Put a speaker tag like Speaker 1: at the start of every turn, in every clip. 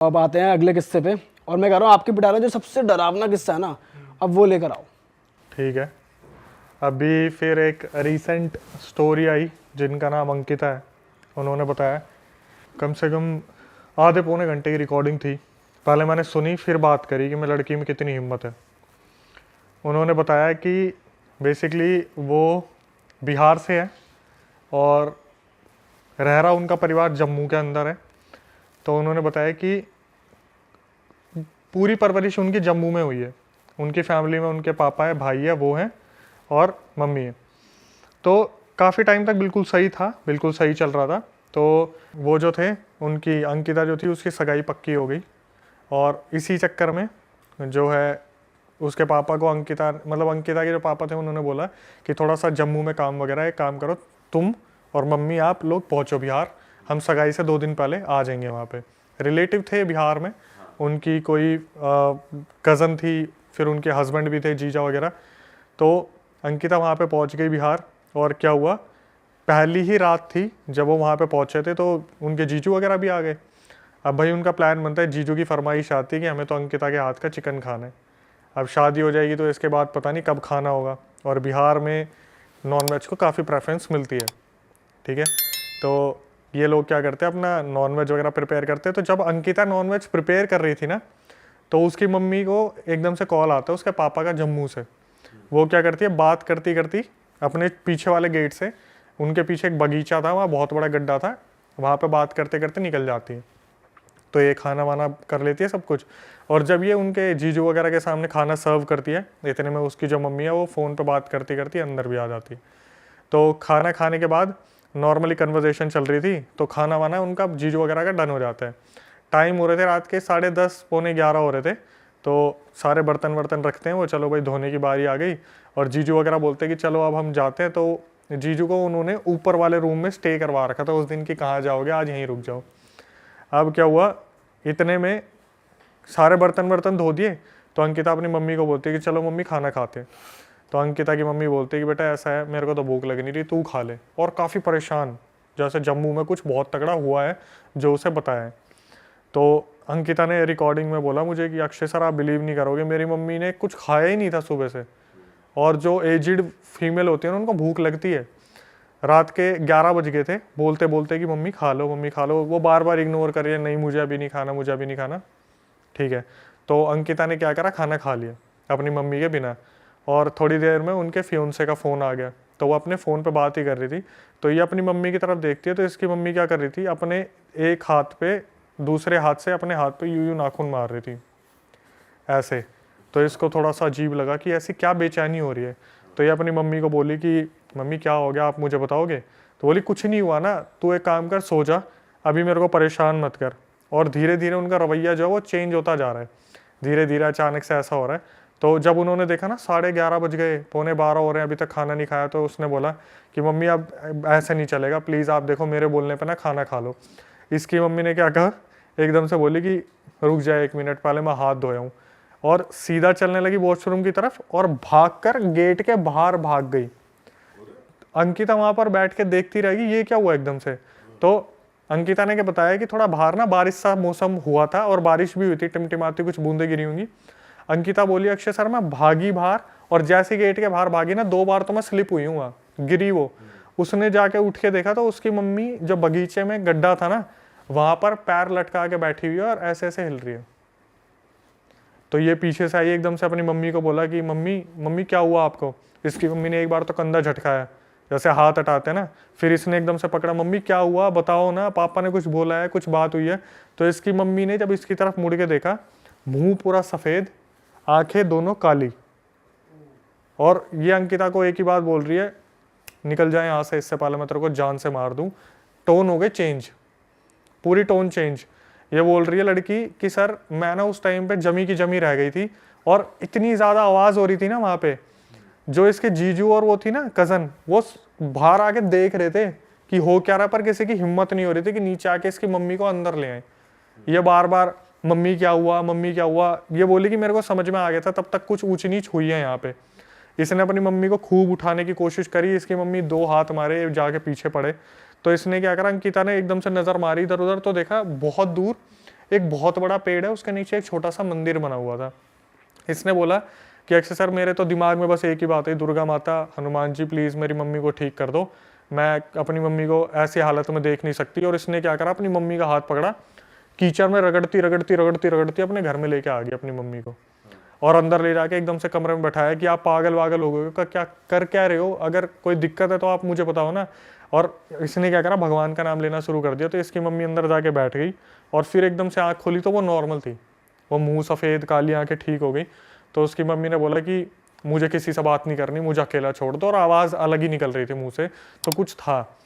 Speaker 1: अब आते हैं अगले किस्से पे, और मैं कह रहा हूँ आपकी पिटारा जो सबसे डरावना किस्सा है ना, अब वो लेकर आओ।
Speaker 2: ठीक है। अभी फिर एक रीसेंट स्टोरी आई जिनका नाम अंकिता है। उन्होंने बताया, कम से कम आधे पौने घंटे की रिकॉर्डिंग थी। पहले मैंने सुनी, फिर बात करी कि मैं लड़की में कितनी हिम्मत है। उन्होंने बताया कि बेसिकली वो बिहार से है और रह रहा उनका परिवार जम्मू के अंदर है। तो उन्होंने बताया कि पूरी परवरिश उनकी जम्मू में हुई है। उनकी फैमिली में उनके पापा है, भाई है, वो हैं और मम्मी है। तो काफ़ी टाइम तक बिल्कुल सही था, बिल्कुल सही चल रहा था। तो वो जो थे, उनकी अंकिता जो थी उसकी सगाई पक्की हो गई, और इसी चक्कर में जो है उसके पापा को अंकिता, मतलब अंकिता के जो पापा थे, उन्होंने बोला कि थोड़ा सा जम्मू में काम वगैरह है, एक काम करो तुम और मम्मी आप लोग पहुँचो बिहार, हम सगाई से 2 दिन पहले आ जाएंगे। वहाँ पे रिलेटिव थे बिहार में, उनकी कोई कज़न थी, फिर उनके हस्बैंड भी थे, जीजा वगैरह। तो अंकिता वहाँ पे पहुँच गई बिहार, और क्या हुआ, पहली ही रात थी जब वो वहाँ पे पहुँचे थे तो उनके जीजू वगैरह भी आ गए। अब भाई उनका प्लान बनता है, जीजू की फरमाइश आती है कि हमें तो अंकिता के हाथ का चिकन खाना है। अब शादी हो जाएगी तो इसके बाद पता नहीं कब खाना होगा, और बिहार में नॉनवेज को काफ़ी प्रेफरेंस मिलती है। ठीक है, तो ये लोग क्या करते हैं, अपना नॉनवेज वगैरह प्रिपेयर करते हैं। तो जब अंकिता नॉनवेज प्रिपेयर कर रही थी ना, तो उसकी मम्मी को एकदम से कॉल आता है उसके पापा का जम्मू से। वो क्या करती है, बात करती करती अपने पीछे वाले गेट से, उनके पीछे एक बगीचा था, वहाँ बहुत बड़ा गड्ढा था, वहाँ पे बात करते करते निकल जाती है। तो ये खाना वाना कर लेती है सब कुछ, और जब ये उनके जीजू वगैरह के सामने खाना सर्व करती है, इतने में उसकी जो मम्मी है वो फ़ोन पे बात करती करती अंदर भी आ जाती है। तो खाना खाने के बाद नॉर्मली कन्वर्जेशन चल रही थी, तो खाना वाना उनका जीजू वगैरह का डन हो जाता है। टाइम हो रहे थे रात के 10:30 पौने 11 हो रहे थे। तो सारे बर्तन वर्तन रखते हैं वो, चलो भाई धोने की बारी आ गई, और जीजू वगैरह बोलते हैं कि चलो अब हम जाते हैं। तो जीजू को उन्होंने ऊपर वाले रूम में स्टे करवा रखा था उस दिन की, कहाँ जाओगे आज यहीं रुक जाओ। अब क्या हुआ, इतने में सारे बर्तन वर्तन धो दिए, तो अंकिता अपनी मम्मी को बोलती है कि चलो मम्मी खाना खाते हैं। तो अंकिता की मम्मी बोलती है कि बेटा ऐसा है, मेरे को तो भूख लग नहीं रही, तू खा ले। और काफ़ी परेशान, जैसे जम्मू में कुछ बहुत तगड़ा हुआ है जो उसे बताया है। तो अंकिता ने रिकॉर्डिंग में बोला मुझे कि अक्षय सर आप बिलीव नहीं करोगे, मेरी मम्मी ने कुछ खाया ही नहीं था सुबह से। और जो एजिड फीमेल होती है उनको भूख लगती है। रात के 11 बज गए थे, बोलते बोलते कि मम्मी खा लो मम्मी खा लो, वो बार बार इग्नोर कर रही है, नहीं मुझे अभी नहीं खाना, मुझे अभी नहीं खाना। ठीक है, तो अंकिता ने क्या करा, खाना खा लिया अपनी मम्मी के बिना। और थोड़ी देर में उनके फियोंसे का फ़ोन आ गया, तो वो अपने फ़ोन पे बात ही कर रही थी। तो ये अपनी मम्मी की तरफ देखती है, तो इसकी मम्मी क्या कर रही थी, अपने एक हाथ पे, दूसरे हाथ से अपने हाथ पे यूं यूं नाखून मार रही थी ऐसे। तो इसको थोड़ा सा अजीब लगा कि ऐसी क्या बेचैनी हो रही है। तो ये अपनी मम्मी को बोली कि मम्मी क्या हो गया, आप मुझे बताओगे। तो बोली कुछ नहीं हुआ ना, तू एक काम कर, सो जा, अभी मेरे को परेशान मत कर। और धीरे धीरे उनका रवैया जो है वो चेंज होता जा रहा है, धीरे धीरे अचानक से ऐसा हो रहा है। तो जब उन्होंने देखा ना 11:30 बज गए, पौने 12 हो रहे हैं, अभी तक खाना नहीं खाया, तो उसने बोला कि मम्मी अब ऐसे नहीं चलेगा, प्लीज़ आप देखो मेरे बोलने पर ना खाना खा लो। इसकी मम्मी ने क्या कहा, एकदम से बोली कि रुक जाए 1 मिनट, पहले मैं हाथ धोया हूँ, और सीधा चलने लगी वॉशरूम की तरफ, और भागकर गेट के बाहर भाग गई। अंकिता वहां पर बैठ के देखती रहेगी ये क्या हुआ एकदम से। तो अंकिता ने क्या बताया कि थोड़ा बाहर ना बारिश सा मौसम हुआ था, और बारिश भी हुई थी, टिमटिमाती कुछ बूंदे गिरी होंगी। अंकिता बोली अक्षय सर मैं भागी बाहर, और जैसे गेट के बाहर भागी ना, 2 बार तो मैं स्लिप हुई हूँ, गिरी वो। उसने जाके उठ के देखा तो उसकी मम्मी जो बगीचे में गड्ढा था ना, वहां पर पैर लटका के बैठी हुई है और ऐसे ऐसे हिल रही है। तो ये पीछे से आई, एकदम से अपनी मम्मी को बोला कि मम्मी मम्मी क्या हुआ आपको। इसकी मम्मी ने एक बार तो कंधा झटकाया, जैसे हाथ हटाते हैं ना, फिर इसने एकदम से पकड़ा, मम्मी क्या हुआ बताओ ना, पापा ने कुछ बोला है, कुछ बात हुई है। तो इसकी मम्मी ने जब इसकी तरफ मुड़ के देखा, मुंह पूरा सफ़ेद, आंखें दोनों काली, और ये अंकिता को एक ही बात बोल रही है, निकल जाए यहाँ से, इससे पहले मैं तेरे को जान से मार दूँ। टोन हो गए चेंज, पूरी टोन चेंज। ये बोल रही है लड़की कि सर मैं ना उस टाइम पे जमी की जमी रह गई थी, और इतनी ज़्यादा आवाज़ हो रही थी ना वहाँ पे, जो इसके जीजू और वो थी ना कज़न, वो बाहर आके देख रहे थे कि हो क्या रहा, पर किसी की हिम्मत नहीं हो रही थी कि नीचे आके इसकी मम्मी को अंदर ले आए। ये बार बार मम्मी क्या हुआ, मम्मी क्या हुआ, ये बोली कि मेरे को समझ में आ गया था, तब तक कुछ ऊंच नीच हुई है यहाँ पे। इसने अपनी मम्मी को खूब उठाने की कोशिश करी, इसकी मम्मी 2 हाथ मारे, जाके पीछे पड़े। तो इसने क्या करा, अंकिता ने एकदम से नज़र मारी इधर उधर, तो देखा बहुत दूर एक बहुत बड़ा पेड़ है, उसके नीचे एक छोटा सा मंदिर बना हुआ था। इसने बोला कि अक्षय सर मेरे तो दिमाग में बस एक ही बात है, दुर्गा माता, हनुमान जी प्लीज़ मेरी मम्मी को ठीक कर दो, मैं अपनी मम्मी को ऐसी हालत में देख नहीं सकती। और इसने क्या करा, अपनी मम्मी का हाथ पकड़ा, कीचड़ में रगड़ती रगड़ती रगड़ती रगड़ती अपने घर में लेके आ गई अपनी मम्मी को, और अंदर ले जाके एकदम से कमरे में बैठाया कि आप पागल वागल हो गए, क्या कर क्या रहे हो, अगर कोई दिक्कत है तो आप मुझे बताओ ना। और इसने क्या करा, भगवान का नाम लेना शुरू कर दिया। तो इसकी मम्मी अंदर जाके बैठ गई और फिर एकदम से आँख खोली तो वो नॉर्मल थी, वो मुंह सफ़ेद, काली आँखें ठीक हो गई। तो उसकी मम्मी ने बोला कि मुझे किसी से बात नहीं करनी, मुझे अकेला छोड़ दो। और आवाज़ अलग ही निकल रही थी मुँह से, तो कुछ था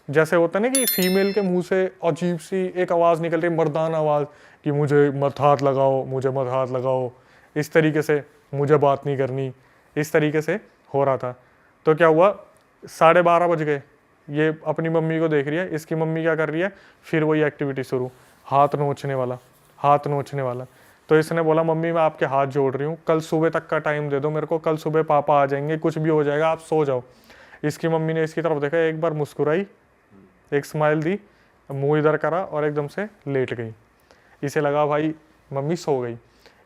Speaker 2: जैसे होता ना कि फीमेल के मुंह से अजीब सी एक आवाज़ निकल रही, मर्दाना आवाज़, कि मुझे मत हाथ लगाओ, मुझे मत हाथ लगाओ, इस तरीके से, मुझे बात नहीं करनी, इस तरीके से हो रहा था। तो क्या हुआ, 12:30 बज गए, ये अपनी मम्मी को देख रही है, इसकी मम्मी क्या कर रही है, फिर वही एक्टिविटी शुरू, हाथ नोचने वाला, हाथ नोचने वाला। तो इसने बोला मम्मी मैं आपके हाथ जोड़ रही हूँ, कल सुबह तक का टाइम दे दो मेरे को, कल सुबह पापा आ जाएंगे, कुछ भी हो जाएगा, आप सो जाओ। इसकी मम्मी ने इसकी तरफ देखा, एक बार मुस्कुराई, एक स्माइल दी, मुंह इधर करा और एकदम से लेट गई। इसे लगा भाई मम्मी सो गई।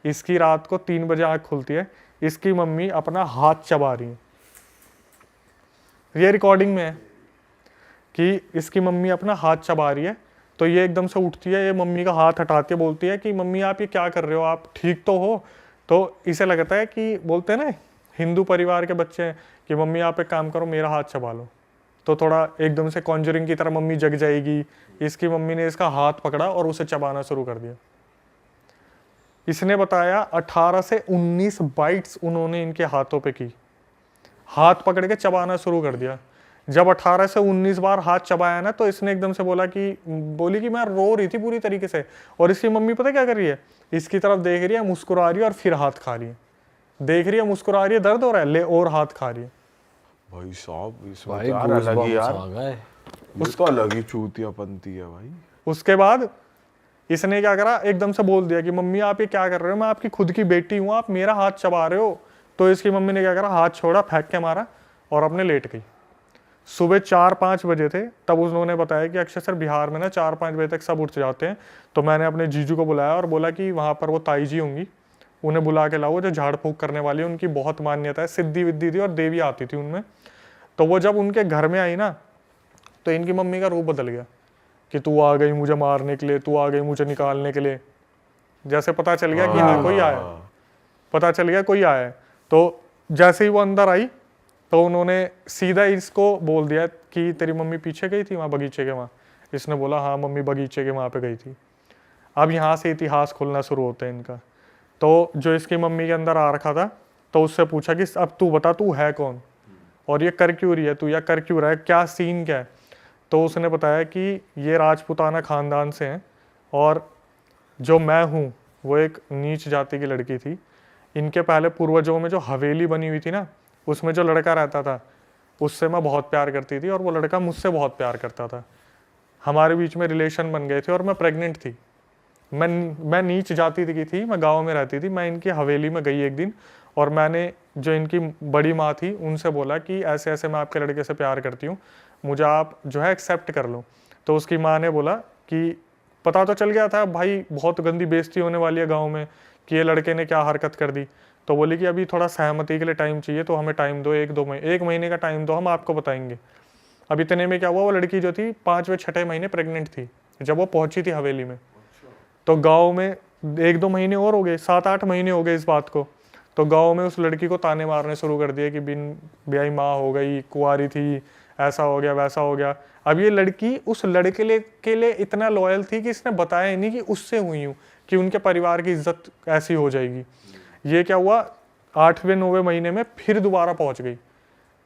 Speaker 2: इसकी रात को 3 बजे आँख खुलती है, इसकी मम्मी अपना हाथ चबा रही है। ये रिकॉर्डिंग में है कि इसकी मम्मी अपना हाथ चबा रही है। तो ये एकदम से उठती है, ये मम्मी का हाथ हटाती है, बोलती है कि मम्मी आप ये क्या कर रहे हो, आप ठीक तो हो। तो इसे लगता है कि बोलते हैं ना हिंदू परिवार के बच्चे हैं कि मम्मी आप एक काम करो, मेरा हाथ चबा लो। तो थोड़ा एकदम से कॉन्जरिंग की तरह मम्मी जग जाएगी। इसकी मम्मी ने इसका हाथ पकड़ा और उसे चबाना शुरू कर दिया। इसने बताया 18 से 19 बाइट्स उन्होंने इनके हाथों पे की, हाथ पकड़ के चबाना शुरू कर दिया। जब 18 से 19 बार हाथ चबाया ना, तो इसने एकदम से बोली कि मैं रो रही थी पूरी तरीके से। और इसकी मम्मी पता क्या कर रही है, इसकी तरफ देख रही है, मुस्कुरा रही है और फिर हाथ खा रही है, देख रही है, मुस्कुरा रही है, दर्द हो रहा है, ले और हाथ खा रही है।
Speaker 3: भाई साहब इसमें
Speaker 1: भाई
Speaker 3: यार अलग ही यार,
Speaker 1: आ गए।
Speaker 3: उसको अलग ही चूतियापंती है भाई।
Speaker 2: उसके बाद इसने क्या करा, एकदम से बोल दिया कि मम्मी आप ये क्या कर रहे हो, मैं आपकी खुद की बेटी हूँ, आप मेरा हाथ चबा रहे हो। तो इसकी मम्मी ने क्या करा, हाथ छोड़ा, फेंक के मारा और अपने लेट गई। सुबह 4-5 बजे थे, तब उन्होंने बताया कि अक्षय सर बिहार में ना 4-5 बजे तक सब उठ जाते हैं। तो मैंने अपने जीजू को बुलाया और बोला कि वहाँ पर वो ताई जी होंगी, उन्हें बुला के लाओ, जो झाड़ फूक करने वाली है, उनकी बहुत मान्यता है, सिद्धि विद्धि थी और देवी आती थी उनमें। तो वो जब उनके घर में आई ना, तो इनकी मम्मी का रूप बदल गया कि तू आ गई मुझे मारने के लिए, तू आ गई मुझे निकालने के लिए। जैसे पता चल गया कि हाँ कोई आया, पता चल गया कोई आया है। तो जैसे ही वो अंदर आई तो उन्होंने सीधा इसको बोल दिया कि तेरी मम्मी पीछे गई थी वहाँ बगीचे के वहाँ। इसने बोला हाँ मम्मी बगीचे के वहाँ पे गई थी। अब यहाँ से इतिहास खुलना शुरू होता है इनका। तो जो इसकी मम्मी के अंदर आ रखा था, तो उससे पूछा कि अब तू बता तू है कौन और ये कर क्यों रही है तू, या कर क्यों रहा है, क्या सीन क्या है। तो उसने बताया कि ये राजपूताना खानदान से हैं और जो मैं हूँ वो एक नीच जाति की लड़की थी। इनके पहले पूर्वजों में जो हवेली बनी हुई थी ना, उसमें जो लड़का रहता था उससे मैं बहुत प्यार करती थी और वो लड़का मुझसे बहुत प्यार करता था। हमारे बीच में रिलेशन बन गए थे और मैं प्रेग्नेंट थी। मैं नीच जाति की थी, मैं गांव में रहती थी। मैं इनकी हवेली में गई एक दिन और मैंने जो इनकी बड़ी माँ थी उनसे बोला कि ऐसे ऐसे मैं आपके लड़के से प्यार करती हूँ, मुझे आप जो है एक्सेप्ट कर लो। तो उसकी माँ ने बोला कि पता तो चल गया था भाई बहुत गंदी बेइज्जती होने वाली है गाँव में कि ये लड़के ने क्या हरकत कर दी। तो बोली कि अभी थोड़ा सहमति के लिए टाइम चाहिए, तो हमें टाइम दो, 1 महीने का टाइम दो, हम आपको बताएंगे। अब इतने में क्या हुआ, वो लड़की जो थी 5वें-6ठे महीने प्रेग्नेंट थी जब वो पहुंची थी हवेली में। तो गांव में 1-2 महीने और हो गए, 7-8 महीने हो गए इस बात को। तो गांव में उस लड़की को ताने मारने शुरू कर दिए कि बिन ब्याही माँ हो गई, कुंवारी थी, ऐसा हो गया वैसा हो गया। अब ये लड़की उस लड़के के लिए इतना लॉयल थी कि इसने बताया नहीं कि उससे हुई हूँ, कि उनके परिवार की इज्जत ऐसी हो जाएगी। ये क्या हुआ, 8वें-9वें महीने में फिर दोबारा पहुंच गई।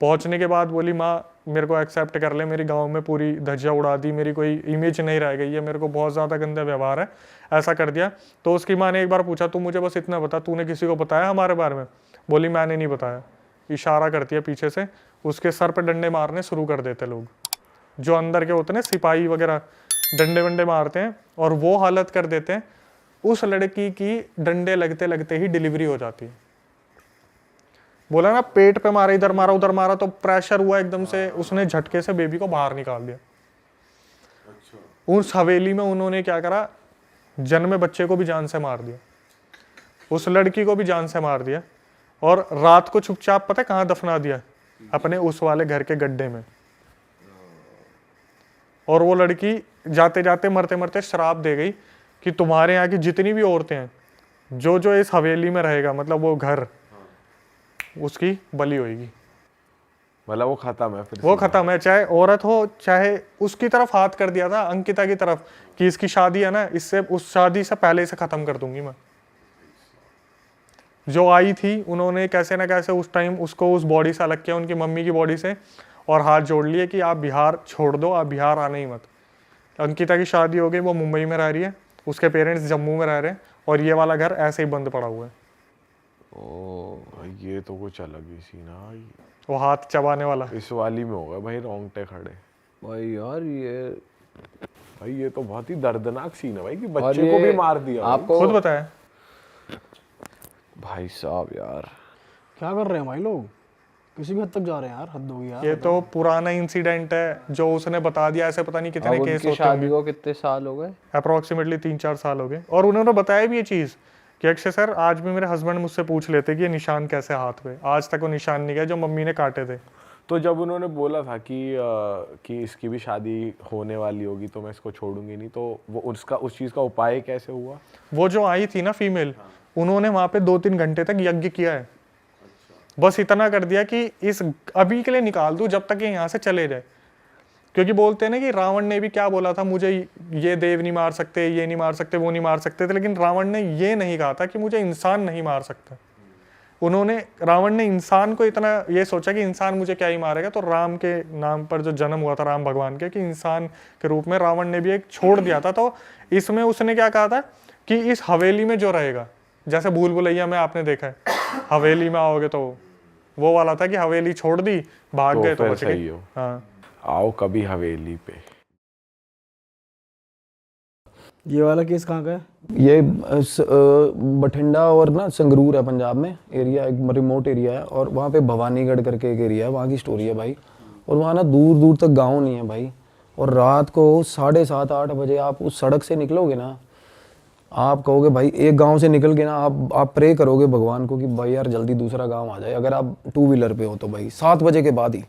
Speaker 2: पहुंचने के बाद बोली माँ मेरे को एक्सेप्ट कर ले, मेरी गांव में पूरी धज्जियाँ उड़ा दी, मेरी कोई इमेज नहीं रह गई है, मेरे को बहुत ज़्यादा गंदा व्यवहार है, ऐसा कर दिया। तो उसकी माँ ने एक बार पूछा तू मुझे बस इतना बता, तूने किसी को बताया हमारे बारे में? बोली मैंने नहीं बताया। इशारा करती है पीछे से, उसके सर पर डंडे मारने शुरू कर देते लोग, जो अंदर के होते हैं सिपाही वगैरह, डंडे वंडे मारते हैं और वो हालत कर देते हैं। उस लड़की की डंडे लगते लगते ही डिलीवरी हो जाती है। बोला ना पेट पे मारा, इधर मारा उधर मारा, तो प्रेशर हुआ एकदम से, उसने झटके से बेबी को बाहर निकाल दिया। उस हवेली में उन्होंने क्या करा, जन्मे बच्चे को भी जान से मार दिया, उस लड़की को भी जान से मार दिया, और रात को चुपचाप पता है कहाँ दफना दिया? अपने उस वाले घर के गड्ढे में। और वो लड़की जाते जाते मरते मरते श्राप दे गई कि तुम्हारे यहाँ की जितनी भी औरतें हैं, जो जो इस हवेली में रहेगा, मतलब वो घर, उसकी बलि होगी।
Speaker 3: मतलब वो खत्म है, फिर
Speaker 2: वो खत्म है, चाहे औरत हो चाहे। उसकी तरफ हाथ कर दिया था, अंकिता की तरफ, कि इसकी शादी है ना, इससे उस शादी से पहले से खत्म कर दूंगी मैं। जो आई थी उन्होंने कैसे ना कैसे उस टाइम उसको उस बॉडी से अलग किया, उनकी मम्मी की बॉडी से, और हाथ जोड़ लिए कि आप बिहार छोड़ दो, आप बिहार आने ही मत। अंकिता की शादी हो गई, वो मुंबई में रह रही है, उसके पेरेंट्स जम्मू में रह रहे हैं, और ये वाला घर ऐसे ही बंद पड़ा हुआ है।
Speaker 3: ओ ये तो कुछ अलग ही सीन है भाई।
Speaker 2: वो हाथ चबाने वाला।
Speaker 3: इस वाली में होगा भाई रोंगटे खड़े।
Speaker 4: भाई यार
Speaker 3: ये तो बहुत ही दर्दनाक सीन है भाई कि
Speaker 4: और
Speaker 3: बच्चे को भी मार दिया।
Speaker 4: आपको
Speaker 2: खुद बताया
Speaker 4: भाई साहब यार
Speaker 1: क्या कर रहे हैं भाई लोग, किसी भी हद तक जा रहे हैं यार, हद होगी यार।
Speaker 2: ये तो पुराना इंसिडेंट है जो उसने बता दिया, ऐसे पता नहीं कितने
Speaker 4: अब
Speaker 2: केस
Speaker 4: उनकी
Speaker 2: होते
Speaker 4: शादी
Speaker 2: होंगे।
Speaker 4: को कितने साल हो गए?
Speaker 2: अप्रोक्सीमेटली 3-4 साल हो गए। और उन्होंने बताया भी ये चीज़ कि अक्षय सर, आज भी मेरे हस्बैंड मुझसे पूछ लेते कि ये निशान कैसे हाथ पे, आज तक वो निशान नहीं गया जो मम्मी ने काटे थे।
Speaker 3: तो जब उन्होंने बोला था कि इसकी भी शादी होने वाली होगी तो मैं इसको छोड़ूंगी नहीं, तो वो उसका उस चीज़ का उपाय कैसे हुआ?
Speaker 2: वो जो आई थी ना फीमेल, उन्होंने वहां पे 2-3 घंटे तक यज्ञ किया है। बस इतना कर दिया कि इस अभी के लिए निकाल दूं जब तक ये यहाँ से चले जाए। क्योंकि बोलते हैं ना कि रावण ने भी क्या बोला था, मुझे ये देव नहीं मार सकते, ये नहीं मार सकते, वो नहीं मार सकते थे, लेकिन रावण ने ये नहीं कहा था कि मुझे इंसान नहीं मार सकता। रावण ने इंसान को इतना ये सोचा कि इंसान मुझे क्या ही मारेगा, तो राम के नाम पर जो जन्म हुआ था राम भगवान के, कि इंसान के रूप में रावण ने भी एक छोड़ दिया था। तो इसमें उसने क्या कहा था कि इस हवेली में जो रहेगा, जैसे भूल भुलैया में आपने देखा है, हवेली में आओगे तो वो वाला था कि हवेली छोड़ दी, भाग गए तो
Speaker 3: फिर
Speaker 2: बच
Speaker 3: सही
Speaker 2: गए।
Speaker 3: हो।
Speaker 2: हाँ,
Speaker 3: आओ कभी हवेली पे।
Speaker 1: ये वाला केस कहाँ का है?
Speaker 5: ये बठिंडा और ना संगरूर है पंजाब में एरिया, एक रिमोट एरिया है, और वहाँ पे भवानीगढ़ करके एक एरिया है, वहाँ की स्टोरी है भाई। और वहाँ ना दूर दूर तक गांव नहीं है भाई, और रात को 7:30-8 बजे आप उस सड़क से निकलोगे ना, आप कहोगे भाई, एक गांव से निकल के ना आप प्रे करोगे भगवान को कि भाई यार जल्दी दूसरा गांव आ जाए, अगर आप 2 व्हीलर पे हो तो भाई 7 बजे के बाद ही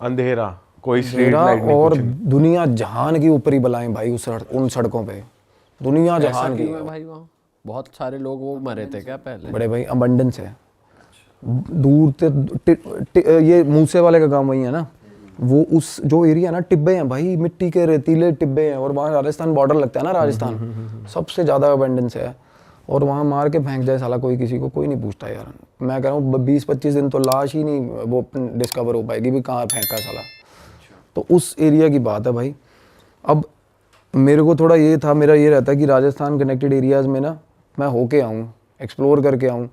Speaker 3: अंधेरा, कोई स्ट्रीट
Speaker 5: अंधेरा,
Speaker 3: लाइट नहीं,
Speaker 5: और
Speaker 3: कुछ नहीं।
Speaker 5: दुनिया जहान की ऊपरी बलाएं भाई उन सड़कों पे, दुनिया जहान की।
Speaker 4: क्यों है भाई वहाँ बहुत सारे लोग वो मरे थे क्या पहले?
Speaker 5: बड़े भाई अबंडेंस है, दूर से ये मूसे वाले का काम वही है ना, वो उस जो एरिया ना, टिब्बे हैं भाई, मिट्टी के रेतीले टिब्बे हैं, और वहाँ राजस्थान बॉर्डर लगता है ना, राजस्थान सबसे ज़्यादा अबंडेंस है, और वहाँ मार के फेंक जाए साला कोई, किसी को कोई नहीं पूछता यार। मैं कह रहा हूँ 20-25 दिन तो लाश ही नहीं वो डिस्कवर हो पाएगी भी कहाँ फेंका साला। तो उस एरिया की बात है भाई। अब मेरे को थोड़ा ये था, मेरा ये रहता है कि राजस्थान कनेक्टेड एरियाज़ में ना मैं होके आऊँ, एक्सप्लोर करके आऊँ।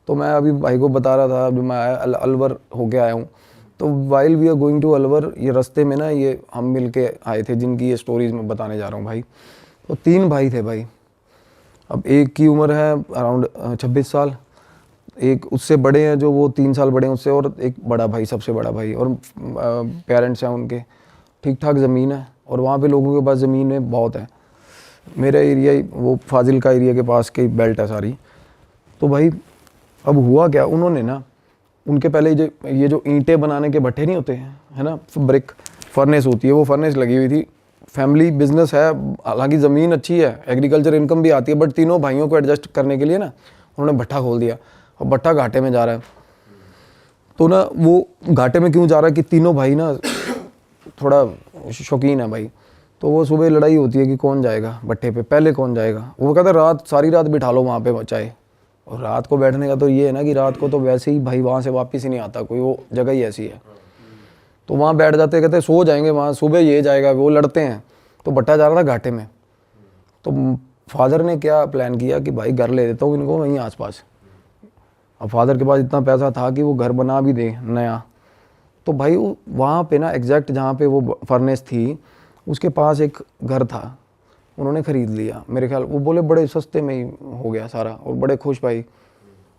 Speaker 5: तो मैं अभी भाई को बता रहा था, अभी मैं अलवर होके आया हूँ, तो while we are going to Alwar, ये रास्ते में ना ये हम मिल के आए थे, जिनकी ये स्टोरीज मैं बताने जा रहा हूँ भाई। तो 3 भाई थे भाई। अब एक की उम्र है अराउंड 26 साल, एक उससे बड़े हैं जो वो 3 साल बड़े हैं उससे, और एक बड़ा भाई, सबसे बड़ा भाई, और पेरेंट्स हैं उनके, ठीक ठाक ज़मीन है, और वहाँ पे लोगों के पास ज़मीन बहुत है। मेरा एरिया वो फाजिल एरिया के पास की बेल्ट है सारी। तो भाई अब हुआ क्या, उन्होंने ना उनके पहले ये जो ईंटें बनाने के भट्ठे नहीं होते हैं, है ना, ब्रिक फर्नेस होती है, वो फर्नेस लगी हुई थी। फैमिली बिजनेस है, हालांकि ज़मीन अच्छी है, एग्रीकल्चर इनकम भी आती है, बट तीनों भाइयों को एडजस्ट करने के लिए ना उन्होंने भट्ठा खोल दिया, और भट्ठा घाटे में जा रहा है। तो ना वो घाटे में क्यों जा रहा है कि तीनों भाई ना थोड़ा शौकीन है भाई। तो वो सुबह लड़ाई होती है कि कौन जाएगा भट्ठे पे, पहले कौन जाएगा। वो कहता सारी रात बिठा लो वहाँ पे चाहे, और रात को बैठने का तो ये है ना कि रात को तो वैसे ही भाई वहाँ से वापस ही नहीं आता कोई, वो जगह ही ऐसी है। तो वहाँ बैठ जाते, कहते सो जाएंगे वहाँ, सुबह ये जाएगा, वो लड़ते हैं। तो भट्टा जा रहा था घाटे में, तो फादर ने क्या प्लान किया कि भाई घर ले देता हूँ इनको वहीं आसपास। अब फादर के पास इतना पैसा था कि वो घर बना भी दे नया। तो भाई वहाँ पे ना एग्जैक्ट जहाँ पे वो फर्नेस थी उसके पास एक घर था, उन्होंने ख़रीद लिया मेरे ख्याल। वो बोले बड़े सस्ते में ही हो गया सारा, और बड़े खुश भाई।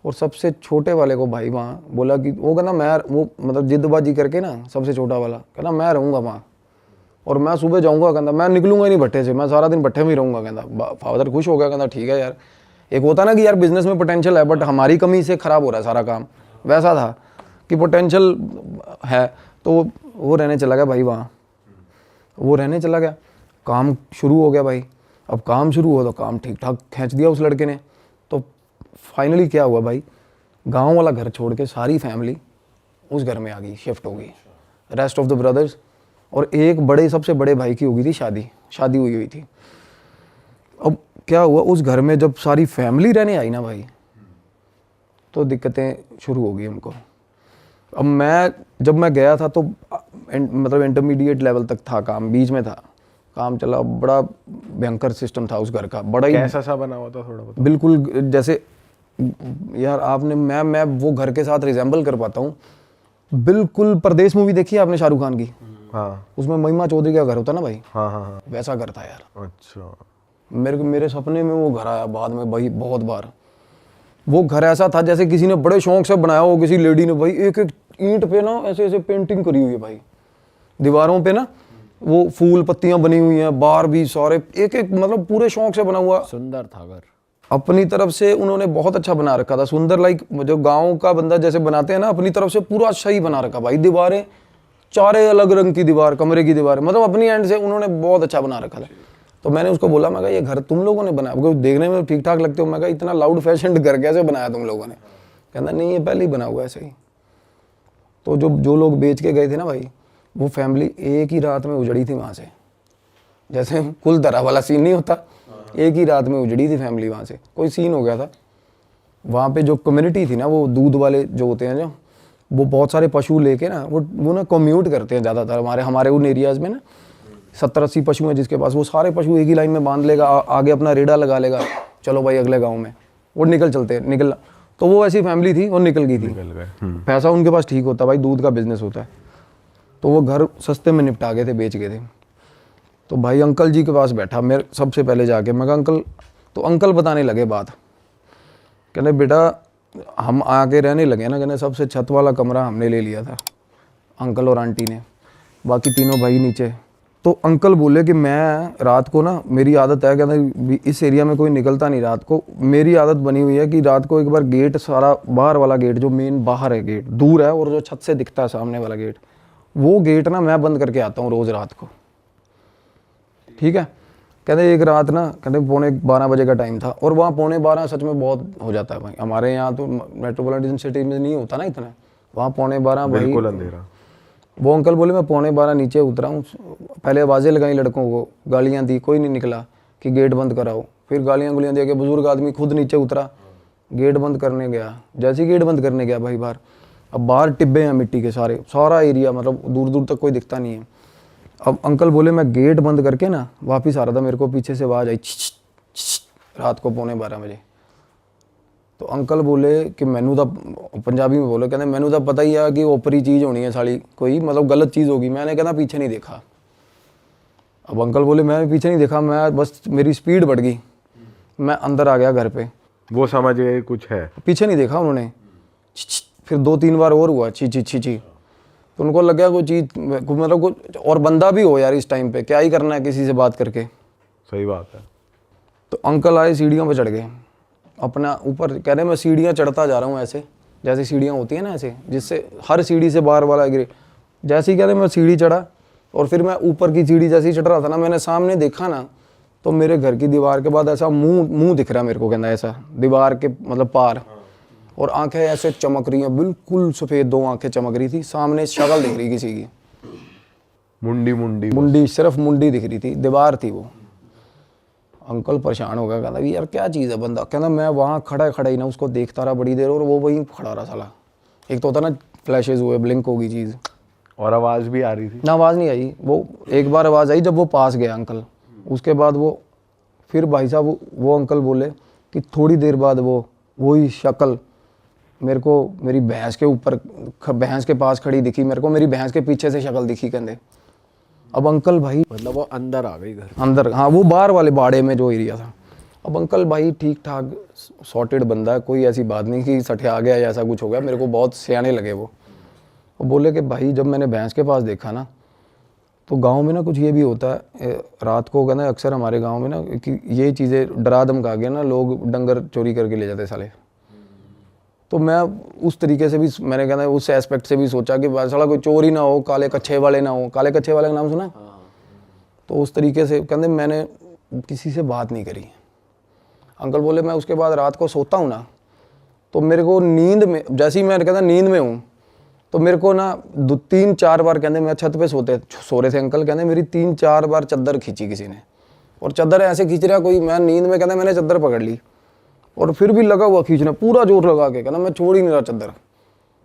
Speaker 5: और सबसे छोटे वाले को भाई वहाँ बोला कि वो कहना मैं, वो मतलब जिद्दबाजी करके ना, सबसे छोटा वाला कहना मैं रहूँगा वहाँ, और मैं सुबह जाऊँगा, कहता मैं निकलूंगा ही नहीं भट्टे से, मैं सारा दिन भट्टे में ही रहूँगा। कहता फादर खुश हो गया, कहता ठीक है यार। एक होता ना कि यार बिजनेस में पोटेंशियल है बट हमारी कमी से ख़राब हो रहा है सारा काम, वैसा था कि पोटेंशियल है। तो वो रहने चला गया भाई वहाँ, वो रहने चला गया, काम शुरू हो गया भाई। अब काम शुरू हुआ तो काम ठीक ठाक खींच दिया उस लड़के ने। तो फाइनली क्या हुआ भाई, गांव वाला घर छोड़ के सारी फैमिली उस घर में आ गई, शिफ्ट हो गई, रेस्ट ऑफ द ब्रदर्स। और एक बड़े सबसे बड़े भाई की हो गई थी शादी हुई थी। अब क्या हुआ, उस घर में जब सारी फैमिली रहने आई ना भाई, तो दिक्कतें शुरू हो गई उनको। अब जब मैं गया था तो मतलब इंटरमीडिएट लेवल तक था काम, बीच में था काम चला, बड़ा भयंकर सिस्टम था उस घर का, बड़ा ही
Speaker 3: कैसा सा बना हुआ था थोड़ा बता।
Speaker 5: बिल्कुल जैसे यार आपने मैं वो घर के साथ रिजेंबल कर पाता हूँ बिल्कुल। परदेश मूवी देखी है आपने शाहरुख खान की?
Speaker 3: हाँ
Speaker 5: उसमें महिमा चौधरी का घर होता ना भाई,
Speaker 3: हाँ हाँ हाँ।
Speaker 5: वैसा घर था यार।
Speaker 3: अच्छा।
Speaker 5: मेरे सपने में वो घर आया बाद में भाई बहुत बार। वो घर ऐसा था जैसे किसी ने बड़े शौक से बनाया हो, किसी लेडी ने भाई एक एक ईंट पे ना ऐसे ऐसे पेंटिंग करी हुई है भाई, दीवारों पे ना वो फूल पत्तियां बनी हुई हैं, बाहर भी सारे एक एक मतलब पूरे शौक से बना हुआ।
Speaker 4: सुंदर था घर,
Speaker 5: अपनी तरफ से उन्होंने बहुत अच्छा बना रखा था, सुंदर, लाइक जो गांव का बंदा जैसे बनाते हैं ना, अपनी तरफ से पूरा अच्छा ही बना रखा भाई। दीवारें चारे अलग रंग की दीवार, कमरे की दीवार, मतलब अपनी एंड से उन्होंने बहुत अच्छा बना रखा था। तो मैंने उसको बोला, मैं कहा ये घर तुम लोगों ने बनाया? क्योंकि देखने में ठीक ठाक लगते हो। मैं कहा इतना लाउड फैशन घर कैसे बनाया तुम लोगों ने? कहता नहीं ये पहले ही बना हुआ ऐसे ही। तो जो लोग बेच के गए थे ना भाई, वो फैमिली एक ही रात में उजड़ी थी वहाँ से। जैसे कुल तरह वाला सीन नहीं होता, एक ही रात में उजड़ी थी फैमिली वहाँ से। कोई सीन हो गया था वहाँ पे। जो कम्युनिटी थी ना, वो दूध वाले जो होते हैं, जो वो बहुत सारे पशु लेके ना वो ना कम्यूट करते हैं ज़्यादातर हमारे उन एरियाज़ में ना। 70-80 पशु हैं जिसके पास, वो सारे पशु एक ही लाइन में बांध लेगा, आगे अपना रेड़ा लगा लेगा, चलो भाई अगले गाँव में, वो निकलना। तो वो ऐसी फैमिली थी, वो निकल गई थी। पैसा उनके पास ठीक होता भाई, दूध का बिजनेस होता है। तो वो घर सस्ते में निपटा गए थे, बेच गए थे। तो भाई अंकल जी के पास बैठा मेरे सबसे पहले जाके, मैं कहा अंकल, तो अंकल बताने लगे बात। कहने बेटा हम आके रहने लगे ना, कहने सबसे छत वाला कमरा हमने ले लिया था, अंकल और आंटी ने, बाकी तीनों भाई नीचे। तो अंकल बोले कि मैं रात को ना, मेरी आदत है, कहते इस एरिया में कोई निकलता नहीं रात को, मेरी आदत बनी हुई है कि रात को एक बार गेट, सारा बाहर वाला गेट जो मेन बाहर है गेट दूर है, और जो छत से दिखता है सामने वाला गेट, वो गेट ना मैं बंद करके आता हूँ रोज़ रात को। ठीक है। कहते एक रात ना, कहते 11:45 बजे का टाइम था, और वहाँ 11:45 सच में बहुत हो जाता है भाई। हमारे यहाँ तो मेट्रोपॉलिटन सिटी में नहीं होता ना इतना, वहाँ 11:45 भाई
Speaker 3: बिल्कुल अंधेरा।
Speaker 5: वो अंकल बोले मैं 11:45 नीचे उतरा हूँ, पहले आवाज़ें लगाई लड़कों को, गालियाँ दी, कोई नहीं निकला कि गेट बंद कराओ। फिर गालियाँ दे के बुजुर्ग आदमी खुद नीचे उतरा, गेट बंद करने गया। जैसे ही गेट बंद करने गया भाई बाहर, अब बाहर टिब्बे हैं मिट्टी के, सारा एरिया, मतलब दूर दूर तक कोई दिखता नहीं है। अब अंकल बोले मैं गेट बंद करके ना वापस आ रहा था, मेरे को पीछे से आवाज़ आई रात को 11:45 बजे। तो अंकल बोले कि मैनू तो, पंजाबी में बोले, कहते मैनू तो पता ही है कि ओपरी चीज़ होनी है साली, कोई मतलब गलत चीज़ होगी। मैंने कहना पीछे नहीं देखा। अब अंकल बोले मैं पीछे नहीं देखा, मैं बस मेरी स्पीड बढ़ गई, मैं अंदर आ गया घर पे।
Speaker 3: वो समझ गए कुछ है,
Speaker 5: पीछे नहीं देखा उन्होंने। फिर 2-3 बार और हुआ छी। तो उनको लग गया कोई चीज़, मतलब कुछ और बंदा भी हो यार इस टाइम पे, क्या ही करना है किसी से बात करके।
Speaker 3: सही बात है।
Speaker 5: तो अंकल आए, सीढ़ियों पे चढ़ गए अपना ऊपर, कह रहे मैं सीढ़ियाँ चढ़ता जा रहा हूँ ऐसे, जैसे सीढ़ियाँ होती हैं ना ऐसे, जिससे हर सीढ़ी से बार वाला गिरे। जैसे ही कह रहे मैं सीढ़ी चढ़ा, और फिर मैं ऊपर की सीढ़ी जैसे ही चढ़ रहा था ना, मैंने सामने देखा ना, तो मेरे घर की दीवार के बाद ऐसा मुंह दिख रहा है मेरे को, कहना ऐसा दीवार के मतलब पार, और आंखें ऐसे चमक रही हैं, बिल्कुल सफ़ेद 2 आंखें चमक रही थी, सामने शक्ल दिख रही किसी की, मुंडी सिर्फ मुंडी दिख रही थी, दीवार थी वो। अंकल परेशान हो गया, कहता यार क्या चीज़ है बंदा। कहना मैं वहाँ खड़ा ही ना उसको देखता रहा बड़ी देर, और वो वहीं खड़ा रहा साला। एक तो होता ना फ्लैशेज हुए, ब्लिंक होगी चीज़,
Speaker 3: और आवाज़ भी आ रही थी
Speaker 5: ना, आवाज़ नहीं आई। वो एक बार आवाज़ आई जब वो पास गया अंकल, उसके बाद वो फिर भाई साहब वो अंकल बोले कि थोड़ी देर बाद वही शक्ल मेरे को मेरी भैंस के ऊपर, भैंस के पास खड़ी दिखी मेरे को, मेरी भैंस के पीछे से शक्ल दिखी कहते। अब अंकल भाई,
Speaker 4: मतलब वो अंदर आ गई घर
Speaker 5: अंदर, हाँ वो बाहर वाले बाड़े में जो एरिया था। अब अंकल भाई ठीक ठाक सॉर्टेड बंदा है, कोई ऐसी बात नहीं कि सठे आ गया या ऐसा कुछ हो गया, मेरे को बहुत सियाने लगे वो बोले कि भाई जब मैंने भैंस के पास देखा ना, तो गांव में ना कुछ ये भी होता है, रात को कहना अक्सर हमारे गांव में ना कि ये चीज़ें डरा धमका के ना लोग डंगर चोरी करके ले जाते साले। तो मैं उस तरीके से भी मैंने कहना उस एस्पेक्ट से भी सोचा कि साला कोई चोर ही ना हो, काले कच्छे वाले ना हो। काले कच्छे वाले का नाम सुना? तो उस तरीके से कहते मैंने किसी से बात नहीं करी। अंकल बोले मैं उसके बाद रात को सोता हूँ ना तो मेरे को नींद में, जैसे ही मैं कहता नींद में हूँ तो मेरे को ना 3-4 बार कहते मैं छत पे सो रहे थे अंकल, कहते मेरी 3-4 बार चद्दर खींची किसी ने, और चद्दर ऐसे खींच रहा कोई, मैं नींद में कहते मैंने चद्दर पकड़ ली और फिर भी लगा हुआ खींचना पूरा जोर लगा के, कहना मैं छोड़ ही नहीं रहा चद्दर।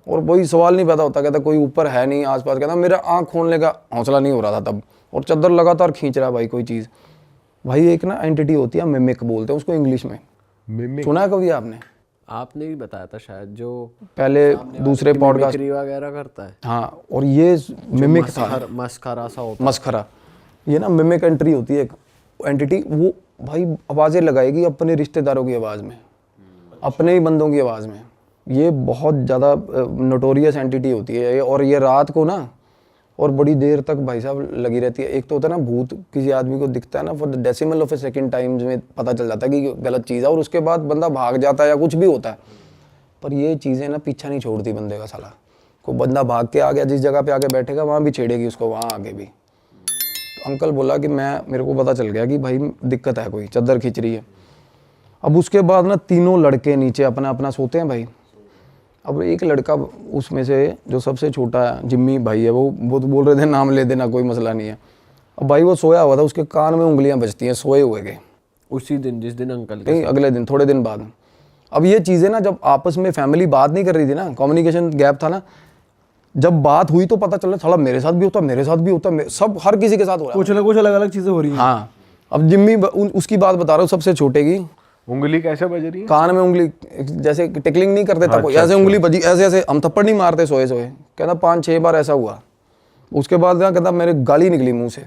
Speaker 5: और वही सवाल नहीं पैदा होता, कहता कोई ऊपर है नहीं आसपास, कहता मेरा आँख खोलने का हौसला नहीं हो रहा था तब, और चद्दर लगातार खींच रहा भाई कोई चीज़। भाई एक ना एंटिटी होती है मिमिक बोलते हैं उसको इंग्लिश में,
Speaker 3: मिमिक
Speaker 5: सुना है कभी आपने?
Speaker 4: आपने भी बताया था शायद, जो
Speaker 5: पहले दूसरे पॉडकास्ट
Speaker 4: मिमिक्री वगैरह करता है।
Speaker 5: हाँ, और ये मिमिक था,
Speaker 4: मस्खरा सा होता
Speaker 5: मस्खरा। ये ना मिमिक एंट्री होती है एक एंटिटी, वो भाई आवाज़ें लगाएगी अपने रिश्तेदारों की आवाज़ में, अपने ही बंदों की आवाज़ में। ये बहुत ज़्यादा नोटोरियस एंटिटी होती है और ये रात को ना और बड़ी देर तक भाई साहब लगी रहती है। एक तो होता है ना भूत किसी आदमी को दिखता है ना for the decimal of A second times में पता चल जाता है कि गलत चीज़ है और उसके बाद बंदा भाग जाता है या कुछ भी होता है, पर ये चीज़ें ना पीछा नहीं छोड़ती बंदे का। साला कोई बंदा भाग के आ गया जिस जगह पे आके बैठेगा वहाँ भी छेड़ेगी उसको, वहाँ आगे भी। तो अंकल बोला कि मेरे को पता चल गया कि भाई दिक्कत है, कोई चद्दर खींच रही है। अब उसके बाद ना तीनों लड़के नीचे अपना अपना सोते हैं भाई। अब एक लड़का उसमें से जो सबसे छोटा है, जिम्मी भाई है, वो तो बोल रहे थे नाम ले देना कोई मसला नहीं है। अब भाई वो सोया हुआ था, उसके कान में उंगलियां बजती हैं सोए हुए के।
Speaker 4: उसी दिन जिस दिन अंकल के
Speaker 5: नहीं, अगले दिन, थोड़े दिन बाद। अब ये चीज़ें ना जब आपस में फैमिली बात नहीं कर रही थी ना, कम्युनिकेशन गैप था ना, जब बात हुई तो पता चला साला मेरे साथ भी होता, मेरे साथ भी होता, सब हर किसी के साथ हो रहा है,
Speaker 1: कुछ अलग अलग चीज़ें हो रही हैं।
Speaker 5: हाँ। अब जिम्मी उसकी बात बता रहा हूँ, सबसे छोटे की
Speaker 3: उंगली कैसे बज रही है?
Speaker 5: कान में उंगली, जैसे टिकलिंग नहीं करते तब ऐसे उंगली बजी, ऐसे ऐसे हम थप्पड़ नहीं मारते सोए सोए, कहता 5-6 बार ऐसा हुआ। उसके बाद क्या कहता मेरे गाली निकली मुंह से,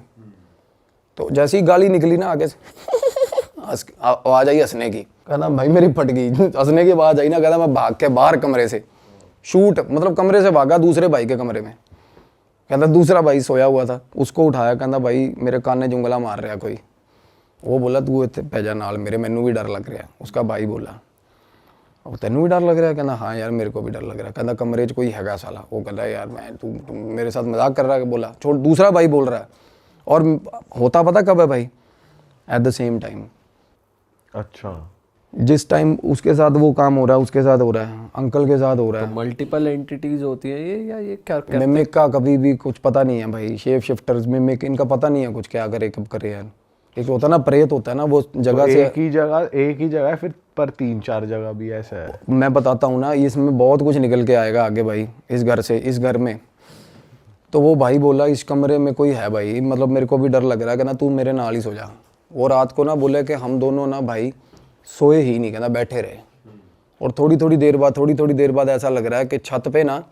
Speaker 5: तो जैसी गाली निकली ना आगे से आवाज आई हंसने की, कहता भाई मेरी फट गई हंसने की आवाज आई ना, कहता मैं भाग के बाहर कमरे से शूट, मतलब कमरे से भागा दूसरे भाई के कमरे में। कहता दूसरा भाई सोया हुआ था, उसको उठाया, कहता भाई मेरे कान ने जुंगला मार रहा कोई। वो बोला तू इतने पैजा नाल मेरे, मैनू भी डर लग रहा। उसका भाई बोला अब तेनू भी डर लग रहा है? कहना हाँ यार मेरे को भी डर लग रहा है। कहना कमरे च कोई हैगा साला। वो कहता है यार मैं तू मेरे साथ मजाक कर रहा है। बोला छोड़, दूसरा भाई बोल रहा है। और होता पता कब है भाई? At the same time.
Speaker 3: अच्छा,
Speaker 5: जिस टाइम उसके साथ वो काम हो रहा है उसके साथ हो रहा है, अंकल के साथ हो रहा है।
Speaker 4: मल्टीपल एंटिटीज होती हैं ये, या ये क्या
Speaker 5: मिमिक का कभी भी कुछ पता नहीं है भाई। शेप शिफ्टर्स मिमिक इनका पता नहीं है कुछ क्या करे कब करे यार। एक होता है ना प्रेत होता है ना, वो जगह
Speaker 3: तो
Speaker 5: से
Speaker 3: एक ही जगह फिर पर 3-4 जगह भी ऐसा है।
Speaker 5: मैं बताता हूँ ना, इसमें बहुत कुछ निकल के आएगा आगे भाई। इस घर से, इस घर में तो वो भाई बोला इस कमरे में कोई है भाई, मतलब मेरे को भी डर लग रहा है, कहना तू मेरे नाल ही सो जा। वो रात को ना बोले कि हम दोनों ना भाई सोए ही नहीं, कहना बैठे रहे। और थोड़ी थोड़ी देर बाद ऐसा लग रहा है कि छत पे ना,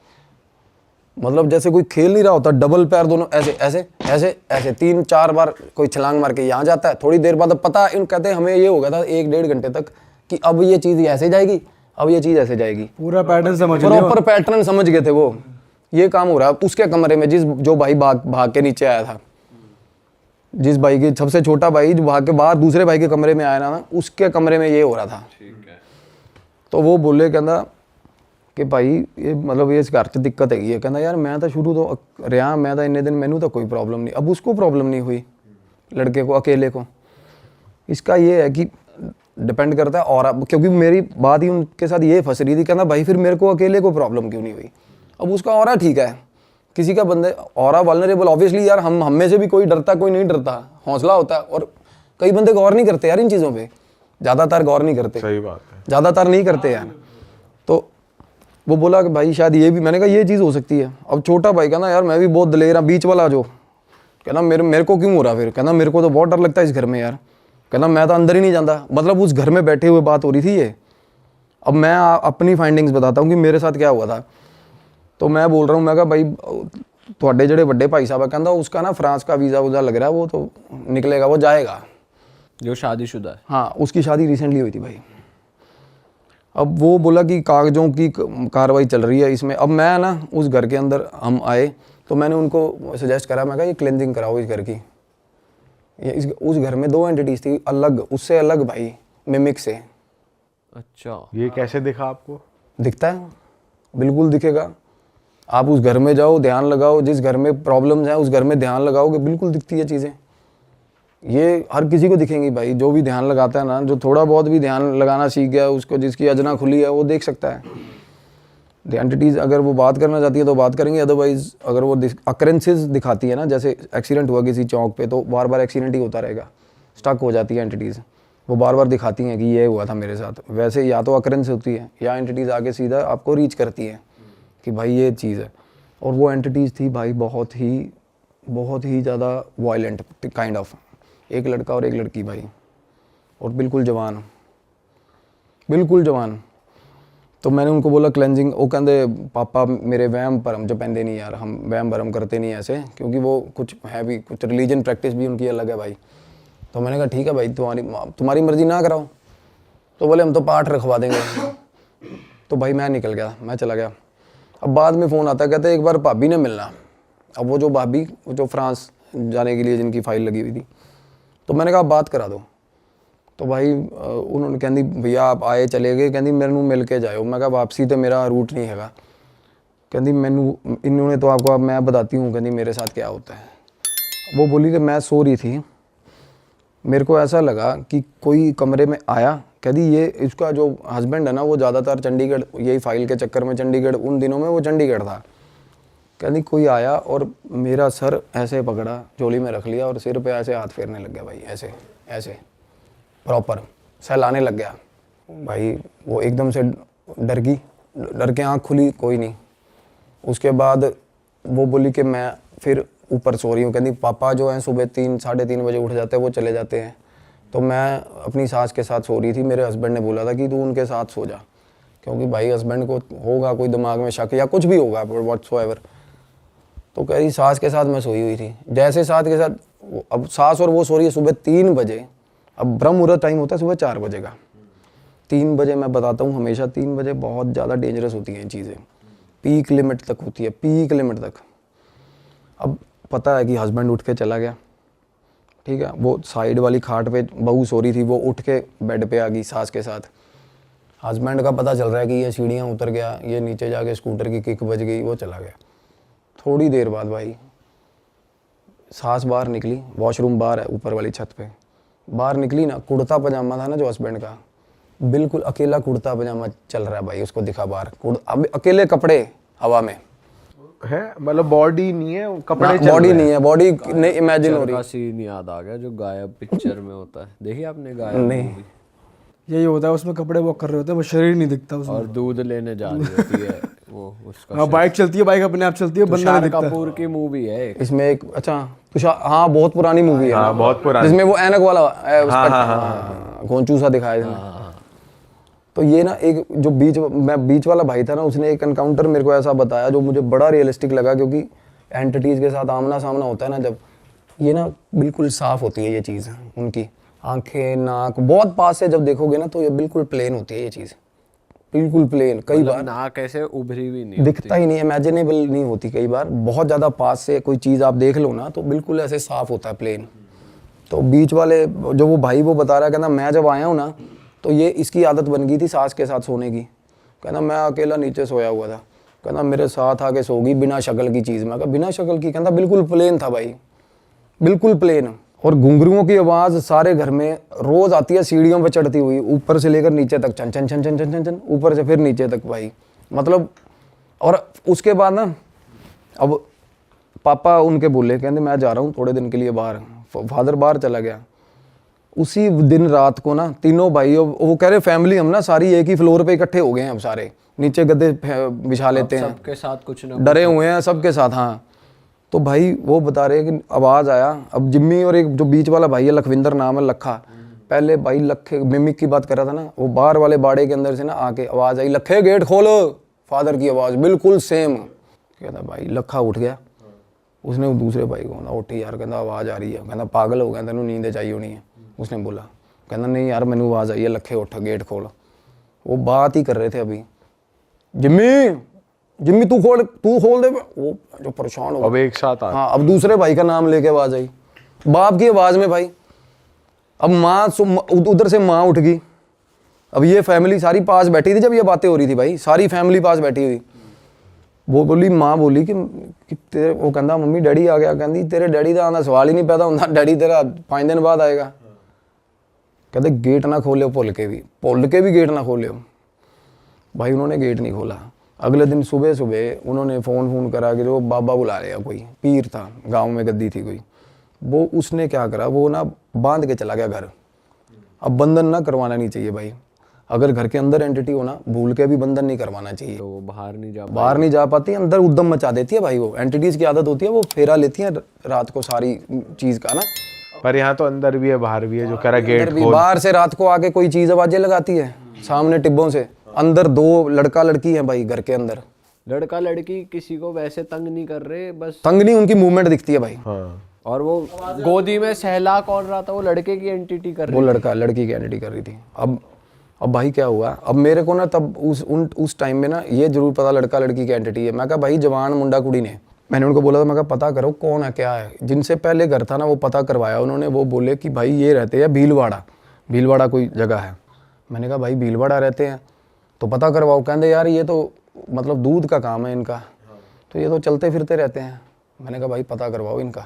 Speaker 5: मतलब जैसे कोई खेल नहीं रहा होता, डबल पैर दोनों ऐसे ऐसे ऐसे ऐसे 3-4 बार कोई छलांग मार के यहाँ जाता है। थोड़ी देर बाद पता इन कहते हैं हमें ये हो गया था 1-1.5 घंटे तक कि अब ये चीज़ ऐसे जाएगी, अब ये चीज़ ऐसे जाएगी।
Speaker 1: पूरा पैटर्न समझ लिया,
Speaker 5: प्रॉपर पैटर्न समझ गए थे वो। ये काम हो रहा है उसके कमरे में, जो भाई भाग के नीचे आया था, जिस भाई की सबसे छोटा भाई जो भाग के बाहर दूसरे भाई के कमरे में आया ना, उसके कमरे में ये हो रहा था। तो वो बोले कहना कि भाई ये मतलब ये इस घर च दिक्कत हैगी है। कहना यार मैं तो शुरू तो रहा, मैं तो इन्ने दिन मैनू तो कोई प्रॉब्लम नहीं। अब उसको प्रॉब्लम नहीं हुई, लड़के को अकेले को। इसका ये है कि डिपेंड करता है, और क्योंकि मेरी बात ही उनके साथ ये फंस रही थी। कहना भाई फिर मेरे को अकेले को प्रॉब्लम क्यों नहीं हुई? अब उसका ऑरा ठीक है, किसी का बंदे ऑरा वल्नरेबल, ऑब्वियसली यार हम में से भी कोई डरता कोई नहीं डरता, हौसला होता है। और कई बंदे गौर नहीं करते यार इन चीज़ों पे, ज़्यादातर गौर नहीं करते।
Speaker 3: सही बात है,
Speaker 5: ज़्यादातर नहीं करते यार। तो वो बोला कि भाई शायद ये भी, मैंने कहा ये चीज़ हो सकती है। अब छोटा भाई कहना यार मैं भी बहुत दलेर हूँ, बीच वाला जो कहना मेरे को क्यों हो रहा? फिर कहना मेरे को तो बहुत डर लगता है इस घर में यार। कहना मैं तो अंदर ही नहीं जाता। मतलब उस घर में बैठे हुए बात हो रही थी ये। अब मैं अपनी फाइंडिंग्स बताता हूँ कि मेरे साथ क्या हुआ था। तो मैं बोल रहा हूँ, मैं कहा भाई थोड़े जड़े बड़े भाई साहब है, कहता उसका ना फ्रांस का वीज़ा वूज़ा लग रहा है, वो तो निकलेगा, वो जाएगा।
Speaker 4: जो शादीशुदा है?
Speaker 5: हाँ, उसकी शादी रिसेंटली हुई थी भाई। अब वो बोला कि कागजों की कार्रवाई चल रही है इसमें। अब मैं ना उस घर के अंदर हम आए, तो मैंने उनको सजेस्ट करा, मैं कहा ये क्लेंजिंग कराओ इस घर की। उस घर में 2 एंटिटीज थी अलग, उससे अलग भाई, मिमिक से।
Speaker 4: अच्छा,
Speaker 3: ये कैसे दिखा आपको?
Speaker 5: दिखता है, बिल्कुल दिखेगा। आप उस घर में जाओ, ध्यान लगाओ, जिस घर में प्रॉब्लम्स हैं उस घर में ध्यान लगाओगे, बिल्कुल दिखती है चीज़ें। ये हर किसी को दिखेंगी भाई, जो भी ध्यान लगाता है ना, जो थोड़ा बहुत भी ध्यान लगाना सीख गया, उसको जिसकी अजना खुली है वो देख सकता है। द एंटिटीज़ अगर वो बात करना चाहती है तो बात करेंगे, अदरवाइज अगर वो अकरेंसेस दिखाती है ना, जैसे एक्सीडेंट हुआ किसी चौक पे तो बार बार एक्सीडेंट ही होता रहेगा, स्टक हो जाती है एंटिटीज़, वो बार बार दिखाती हैं कि ये हुआ था मेरे साथ। वैसे या तो अकरेंस होती है या एंटिटीज़ आके सीधा आपको रीच करती है कि भाई ये चीज़ है। और वो एंटिटीज़ थी भाई बहुत ही ज़्यादा वायलेंट काइंड ऑफ, एक लड़का और एक लड़की भाई, और बिल्कुल जवान। तो मैंने उनको बोला क्लेंजिंग, वो कहते पापा मेरे वहम भरम जो पहनते नहीं यार, हम वहम भरम करते नहीं ऐसे, क्योंकि वो कुछ है भी, कुछ रिलीजन प्रैक्टिस भी उनकी अलग है भाई। तो मैंने कहा ठीक है भाई, तुम्हारी मर्जी ना कराओ। तो बोले हम तो पाठ रखवा देंगे। तो भाई मैं निकल गया, मैं चला गया। अब बाद में फ़ोन आता, कहते एक बार भाभी ने मिलना। अब वो जो भाभी जो फ्रांस जाने के लिए जिनकी फ़ाइल लगी हुई थी, तो मैंने कहा बात करा दो। तो भाई उन्होंने कहती भैया आप आए चले गए, कहती मेरे मिल के जाओ। मैं कहा वापसी तो मेरा रूट नहीं हैगा। कहती मैनू इन्होंने तो आपको, अब मैं बताती हूँ कहती मेरे साथ क्या होता है। वो बोली कि मैं सो रही थी, मेरे को ऐसा लगा कि कोई कमरे में आया। कहती ये इसका जो हस्बैंड है ना, वो ज़्यादातर चंडीगढ़, यही फाइल के चक्कर में चंडीगढ़, उन दिनों में वो चंडीगढ़ था। कहती कोई आया और मेरा सर ऐसे पकड़ा, झोली में रख लिया और सिर पे ऐसे हाथ फेरने लग गया भाई, ऐसे प्रॉपर सहलाने लग गया भाई। वो एकदम से डर के आँख खुली, कोई नहीं। उसके बाद वो बोली कि मैं फिर ऊपर सो रही हूँ। कहती पापा जो हैं सुबह 3 साढ़े 3 बजे उठ जाते हैं, वो चले जाते हैं। तो मैं अपनी सास के साथ सो रही थी। मेरे हस्बैंड ने बोला था कि तू उनके साथ सो जा, क्योंकि भाई हस्बैंड को होगा कोई दिमाग में शक या कुछ भी होगा व्हाट्सोएवर। तो कह रही सास के साथ मैं सोई हुई थी। जैसे सास के साथ, अब सास और वो सो रही है सुबह 3 बजे। अब ब्रह्म मुहूर्त टाइम होता है सुबह 4 बजे का। 3 बजे मैं बताता हूँ, हमेशा 3 बजे बहुत ज़्यादा डेंजरस होती हैं ये चीज़ें, पीक लिमिट तक होती है, पीक लिमिट तक। अब पता है कि हस्बैंड उठ के चला गया, ठीक है। वो साइड वाली खाट पे बहू सो रही थी, वो उठ के बेड पे आ गई सास के साथ। हस्बैंड का पता चल रहा है कि ये सीढ़ियाँ उतर गया, ये नीचे जाके स्कूटर की किक बज गई, वो चला गया। थोड़ी देर बाद भाई सास बाहर निकली, वॉशरूम बाहर है ऊपर वाली छत पे, बाहर निकली ना, कुर्ता पजामा था ना जो हस्बैंड का, बिल्कुल अकेला कुर्ता पजामा चल रहा है भाई, उसको दिखा बाहर, अब अकेले कपड़े हवा में
Speaker 3: है, मतलब बॉडी नहीं है, कपड़े चल
Speaker 5: बॉडी
Speaker 3: रहे
Speaker 5: नहीं है, बॉडी नहीं इमेजिन हो
Speaker 4: का
Speaker 5: रही।
Speaker 4: सीन याद आ गया जो गायब पिक्चर में होता है, देखिए आपने गायब
Speaker 5: नहीं।
Speaker 4: movie?
Speaker 1: यही होता है, उसमें कपड़े वॉक कर रहे होते हैं, वो शरीर नहीं दिखता उसमें।
Speaker 4: और दूध लेने जा रही होती है वो उसका
Speaker 1: हाँ, बाइक चलती है, बाइक अपने आप चलती है, बंदा नहीं
Speaker 4: तुषार
Speaker 1: दिखता।
Speaker 4: कपूर की मूवी है एक।
Speaker 5: इसमें एक अच्छा तुषार, हाँ बहुत पुरानी मूवी है,
Speaker 3: हाँ, बहुत पुरानी।
Speaker 5: जिसमें वो ऐनक वाला गोंचू सा दिखाया इसमें। तो ये ना एक जो बीच वाला भाई था ना, उसने एक एनकाउंटर मेरे को ऐसा बताया जो मुझे बड़ा रियलिस्टिक लगा, क्योंकि एंटिटीज़ के साथ आमना सामना होता है ना जब, ये ना बिल्कुल साफ होती है ये चीज़, उनकी आंखें नाक बहुत पास से जब देखोगे ना तो ये बिल्कुल प्लेन होती है ये चीज़, बिल्कुल प्लेन। कई बार
Speaker 4: नाक ऐसे उभरी हुई नहीं
Speaker 5: दिखता ही नहीं, इमेजिनेबल नहीं होती। कई बार बहुत ज़्यादा पास से कोई चीज़ आप देख लो ना तो बिल्कुल ऐसे साफ होता है प्लेन। तो बीच वाले जो वो भाई वो बता रहा है, कहना मैं जब आया हूँ ना तो ये इसकी आदत बन गई थी सास के साथ सोने की। कहना मैं अकेला नीचे सोया हुआ था, कहना मेरे साथ आके सो गई बिना शक्ल की चीज़। मैं कहा बिना शक्ल की? कहता बिल्कुल प्लेन था भाई, बिल्कुल प्लेन। और घुंघरुओं की आवाज़ सारे घर में रोज़ आती है, सीढ़ियों पे चढ़ती हुई, ऊपर से लेकर नीचे तक, छन छन छन छन छन छन छन, ऊपर से फिर नीचे तक भाई, मतलब। और उसके बाद ना अब पापा उनके बोले, कहते मैं जा रहा हूँ थोड़े दिन के लिए बाहर। फादर बाहर चला गया। उसी दिन रात को ना तीनों भाई, वो कह रहे फैमिली हम ना सारी एक ही फ्लोर पे इकट्ठे हो गए हैं, अब सारे नीचे गद्दे बिछा लेते हैं,
Speaker 4: सबके साथ कुछ ना
Speaker 5: डरे हुए हैं सबके साथ। हाँ, तो भाई वो बता रहे हैं कि आवाज़ आया। अब जिम्मी और एक जो बीच वाला भाई है लखविंदर नाम है, लखा, पहले भाई लखे मिमिक की बात कर रहा था ना, वो बाहर वाले बाड़े के अंदर से ना आके आवाज़ आई, लखे गेट खोलो। फादर की आवाज़ बिल्कुल सेम। कहता भाई लखा उठ गया, उसने दूसरे भाई को ना उठी यार, कहता आवाज़ आ रही है। कहता पागल हो गया, तेनों नींद चाहिए होनी है। उसने बोला, कहता नहीं यार मैंने आवाज़ आई है, लखे उठ गेट खोल। वो बात ही कर रहे थे अभी, जिम्मी जिम्मी तू खोल दे। वो जो परेशान हो
Speaker 3: अब एक साथ आ
Speaker 5: हाँ, अब दूसरे भाई का नाम लेके आवाज आई, बाप की आवाज में भाई। अब माँ उधर से माँ उठ गई। अब ये फैमिली सारी पास बैठी थी जब ये बातें हो रही थी भाई, सारी फैमिली पास बैठी हुई। वो बोली, माँ बोली कि तेरे, वो कहता मम्मी डैडी आ गया, कहती तेरे डैडी का आना सवाल ही नहीं पैदा होता, डैडी तेरा 5 दिन बाद आएगा। कहते गेट ना खोले, भुल के भी गेट ना खोले। भाई उन्होंने गेट नहीं खोला। अगले दिन सुबह सुबह उन्होंने फ़ोन करा कि जो बाबा बुला लिया, कोई पीर था गांव में, गद्दी थी कोई, वो उसने क्या करा, वो ना बांध के चला गया घर। अब बंधन ना करवाना नहीं चाहिए भाई, अगर घर के अंदर एंटिटी हो ना, भूल के भी बंधन नहीं करवाना चाहिए।
Speaker 4: तो वो बाहर नहीं जा
Speaker 5: पाती, अंदर उद्दम मचा देती है भाई। वो एंटिटीज़ की आदत होती है, वो फेरा लेती है रात को सारी चीज़ का ना।
Speaker 3: पर यहाँ तो अंदर भी है बाहर भी है, जो कह रहा गेट
Speaker 5: खोल। बाहर से रात को आके कोई चीज़ आवाजें लगाती है सामने टिब्बों से, अंदर 2 लड़का लड़की है भाई घर के अंदर।
Speaker 4: लड़का लड़की किसी को वैसे तंग नहीं कर रहे, बस
Speaker 5: तंग नहीं, उनकी मूवमेंट दिखती है भाई।
Speaker 3: हाँ।
Speaker 4: और वो गोदी में सहला कौन रहा था, वो लड़के की एंटिटी कर रही
Speaker 5: वो लड़का लड़की की एंटिटी कर रही थी। अब भाई क्या हुआ, अब मेरे को ना तब उस टाइम में ना ये जरूर पता लड़का लड़की की एंटिटी है। मैं कहा भाई जवान मुंडा कुड़ी ने, मैंने उनको बोला था, मैं कहा पता करो कौन है क्या है। जिनसे पहले घर था ना वो पता करवाया उन्होंने, वो बोले कि भाई ये रहते हैं भीलवाड़ा कोई जगह है। मैंने कहा भाई भीलवाड़ा रहते हैं तो पता करवाओ। कहते यार ये तो मतलब दूध का काम है इनका, तो ये तो चलते फिरते रहते हैं। मैंने कहा भाई पता करवाओ इनका,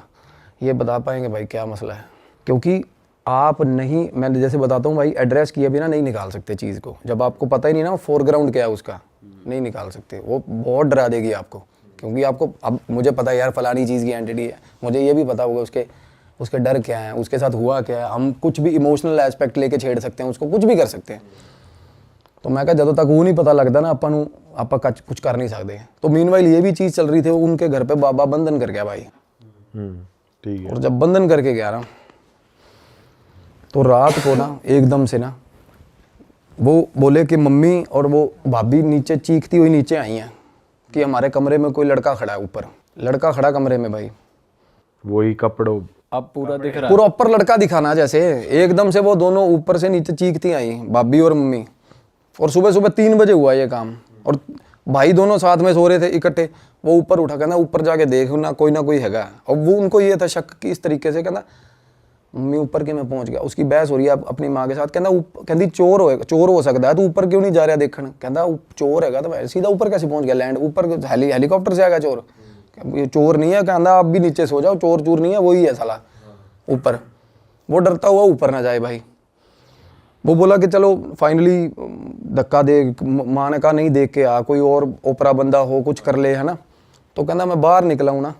Speaker 5: ये बता पाएंगे भाई क्या मसला है। क्योंकि आप नहीं, मैं जैसे बताता हूँ भाई, एड्रेस किए बिना नहीं निकाल सकते चीज़ को। जब आपको पता ही नहीं ना फोरग्राउंड क्या है उसका, नहीं निकाल सकते। वो बहुत डरा देगी आपको, क्योंकि आपको अब मुझे पता है यार फलानी चीज़ की एंटिटी है, मुझे ये भी पता होगा उसके डर क्या है, उसके साथ हुआ क्या है। हम कुछ भी इमोशनल एस्पेक्ट लेके छेड़ सकते हैं उसको, कुछ भी कर सकते हैं। तो मैं कहा जब तक वो नहीं पता लगता ना आप कुछ कर नहीं सकते। तो मीनवाइल ये भी चीज़ चल रही थी, उनके घर पे बाबा बंधन कर गया भाई।
Speaker 3: ठीक है।
Speaker 5: और जब बंधन करके गया ना, तो रात को ना एकदम से ना वो बोले कि मम्मी और वो भाभी नीचे चीखती हुई नीचे आई हैं कि हमारे कमरे में कोई लड़का खड़ा है, ऊपर लड़का खड़ा कमरे में भाई,
Speaker 3: वही कपड़ों
Speaker 4: अब पूरा दिख रहा है।
Speaker 5: पूरा ऊपर लड़का दिखाना जैसे। एकदम से वो दोनों ऊपर से नीचे चीखती आई भाभी और मम्मी। और सुबह सुबह 3 बजे हुआ ये काम, और भाई दोनों साथ में सो रहे थे इकट्ठे। वो ऊपर उठा, कहना ऊपर जाके देख ना कोई हैगा। और वो उनको ये था शक कि इस तरीके से, कहना मम्मी ऊपर के मैं पहुंच गया। उसकी बहस हो रही है अपनी माँ के साथ। कहती चोर हो सकता है, तू ऊपर क्यों नहीं जा रहा देखने। कहता चोर हैगा तो सीधा ऊपर कैसे पहुंच गया, लैंड ऊपर हेलीकॉप्टर से आएगा चोर। ये चोर नहीं है, कहता आप भी नीचे सो जाओ, चोर नहीं है, वही है साला ऊपर। वो डरता हुआ ऊपर ना जाए भाई। वो बोला कि चलो फाइनली धक्का दे, माँ ने कहा नहीं देख के आ, कोई और ओपरा बंदा हो कुछ कर ले, है ना। तो कहना मैं बाहर निकला हूँ ना,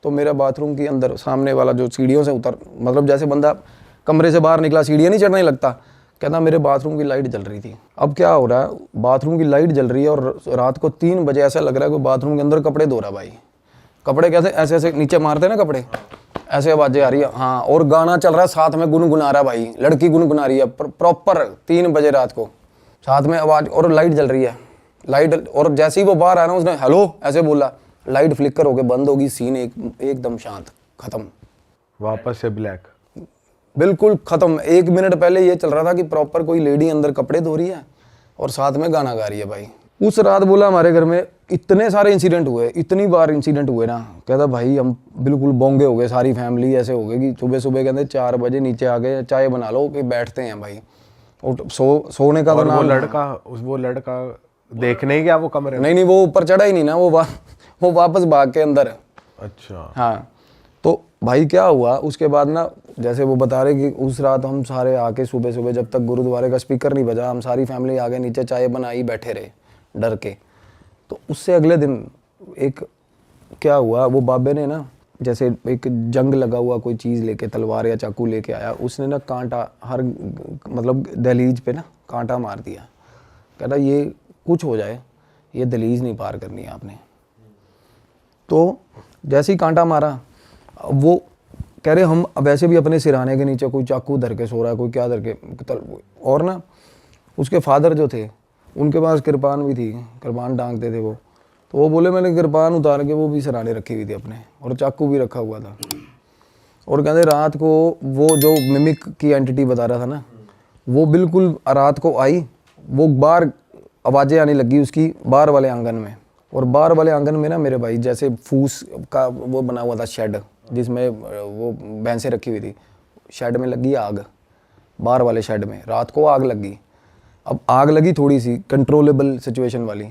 Speaker 5: तो मेरा बाथरूम के अंदर सामने वाला जो सीढ़ियों से उतर, मतलब जैसे बंदा कमरे से बाहर निकला सीढ़ियाँ नहीं चढ़ने लगता, कहता मेरे बाथरूम की लाइट जल रही थी। अब क्या हो रहा है, बाथरूम की लाइट जल रही है और रात को 3 बजे ऐसा लग रहा है कि बाथरूम के अंदर कपड़े धो रहा भाई। कपड़े कैसे ऐसे ऐसे नीचे मारते हैं ना कपड़े, ऐसे आवाजें आ रही है। हाँ, और गाना चल रहा है साथ में, गुनगुना रहा भाई, लड़की गुनगुना रही है प्रॉपर 3 बजे रात को, साथ में आवाज, और लाइट जल रही है। लाइट, और जैसे ही वो बाहर आया ना, उसने हेलो ऐसे बोला, लाइट फ्लिकर होके बंद होगी, सीन एकदम शांत, खत्म,
Speaker 3: वापस से ब्लैक,
Speaker 5: बिल्कुल खत्म। 1 मिनट पहले ये चल रहा था कि प्रॉपर कोई लेडी अंदर कपड़े धो रही है और साथ में गाना गा रही है भाई। उस रात बोला हमारे घर में इतने सारे इंसिडेंट हुए, इतनी बार इंसिडेंट हुए ना, कहता भाई हम बिल्कुल बोंगे हो गए, सारी फैमिली ऐसे हो गई कि सुबह सुबह कहते 4 बजे नीचे आ गए, चाय बना लो कि बैठते हैं भाई। और सोने का तो
Speaker 3: और
Speaker 5: नाम,
Speaker 3: वो लड़का देखने ही गया वो कमरे में?
Speaker 5: नहीं वो ऊपर चढ़ा ही नहीं ना, वो वापस भाग के अंदर।
Speaker 3: अच्छा।
Speaker 5: हाँ, तो भाई क्या हुआ उसके बाद ना, जैसे वो बता रहे कि उस रात हम सारे आके सुबह सुबह जब तक गुरुद्वारे का स्पीकर नहीं बजा, हम सारी फैमिली आगे नीचे चाय बनाई बैठे रहे डर के। तो उससे अगले दिन एक क्या हुआ, वो बाबे ने ना जैसे एक जंग लगा हुआ कोई चीज़ लेके, तलवार या चाकू लेके आया, उसने ना कांटा हर मतलब दहलीज पे ना कांटा मार दिया। कहता ये कुछ हो जाए, ये दहलीज नहीं पार करनी है आपने। तो जैसे ही कांटा मारा, वो कह रहे हम वैसे भी अपने सिरहाने के नीचे कोई चाकू धर के सो रहा है, कोई क्या धर के, और ना उसके फादर जो थे उनके पास कृपान भी थी, कृपान टांगते थे वो। तो वो बोले मैंने कृपान उतार के वो भी सिरहाने रखी हुई थी अपने, और चाकू भी रखा हुआ था। और कहते रात को वो जो मिमिक की एंटिटी बता रहा था ना, वो बिल्कुल रात को आई, वो बाहर आवाज़ें आने लगी उसकी बाहर वाले आंगन में, और बाहर वाले आंगन में ना मेरे भाई जैसे फूस का वो बना हुआ था शेड, जिसमें वो भैंसें रखी हुई थी, शेड में लगी आग, बाहर वाले शेड में रात को आग लगी। अब आग लगी थोड़ी सी कंट्रोलेबल सिचुएशन वाली,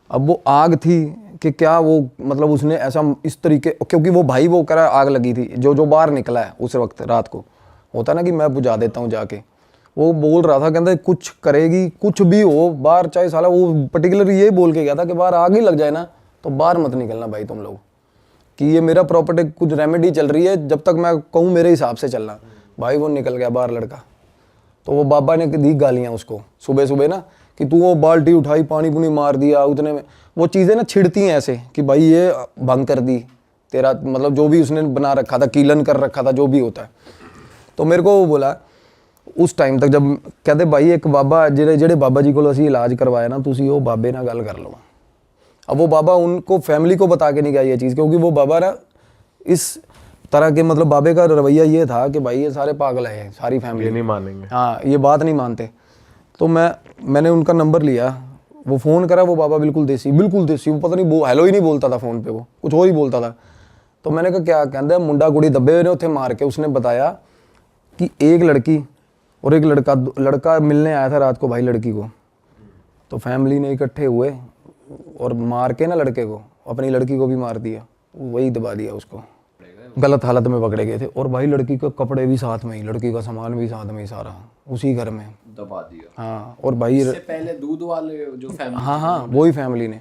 Speaker 5: अब वो आग थी कि क्या वो मतलब उसने ऐसा इस तरीके, क्योंकि वो भाई वो करा आग लगी थी, जो बाहर निकला है उस वक्त रात को, होता ना कि मैं बुझा देता हूँ जाके, वो बोल रहा था कहता कुछ करेगी, कुछ भी हो बाहर, चाहे साला वो पर्टिकुलर ये बोल के गया था कि बाहर आग ही लग जाए ना तो बाहर मत निकलना भाई तुम लोग, कि ये मेरा प्रॉपर्टी कुछ रेमेडी चल रही है, जब तक मैं कहूँ मेरे हिसाब से चलना। भाई वो निकल गया बाहर लड़का, तो वो बाबा ने दी गालियाँ उसको सुबह सुबह ना, कि तू वो बाल्टी उठाई पानी पुनी मार दिया, उतने में वो चीज़ें ना छिड़ती हैं ऐसे कि भाई ये भंग कर दी तेरा, मतलब जो भी उसने बना रखा था, कीलन कर रखा था, जो भी होता है। तो मेरे को वो बोला उस टाइम तक, जब कहते भाई एक बाबा ਜਿਹੜੇ बाबा जी को असी इलाज करवाया ना, तुसी वो बाबे ना गल कर लो। अब वो बाबा उनको फैमिली को बता के नहीं गया ये चीज़, क्योंकि वो बाबा ना इस तरह के, मतलब बाबे का रवैया ये था कि भाई ये सारे पागल है, सारी फैमिली
Speaker 3: नहीं मानेंगे,
Speaker 5: हाँ ये बात नहीं मानते। तो मैंने उनका नंबर लिया, वो फ़ोन करा, वो बाबा बिल्कुल देसी, वो पता नहीं हेलो ही नहीं बोलता था फ़ोन पे, वो कुछ और ही बोलता था। तो मैंने कहा क्या, कहता मुंडा कुड़ी दबे हुए ने उत्थे मार के। उसने बताया कि एक लड़की और एक लड़का मिलने आया था रात को भाई लड़की को, तो फैमिली ने इकट्ठे हुए और मार के ना लड़के को, अपनी लड़की को भी मार दिया, वही दबा दिया उसको, गलत हालत में पकड़े गए थे। और भाई लड़की के कपड़े भी साथ में ही, लड़की का सामान भी साथ में ही, सारा उसी घर में
Speaker 4: दबा दिया।
Speaker 5: हाँ, और भाई
Speaker 4: इससे पहले दूध वाले जो फैमिली,
Speaker 5: हाँ वही फैमिली ने।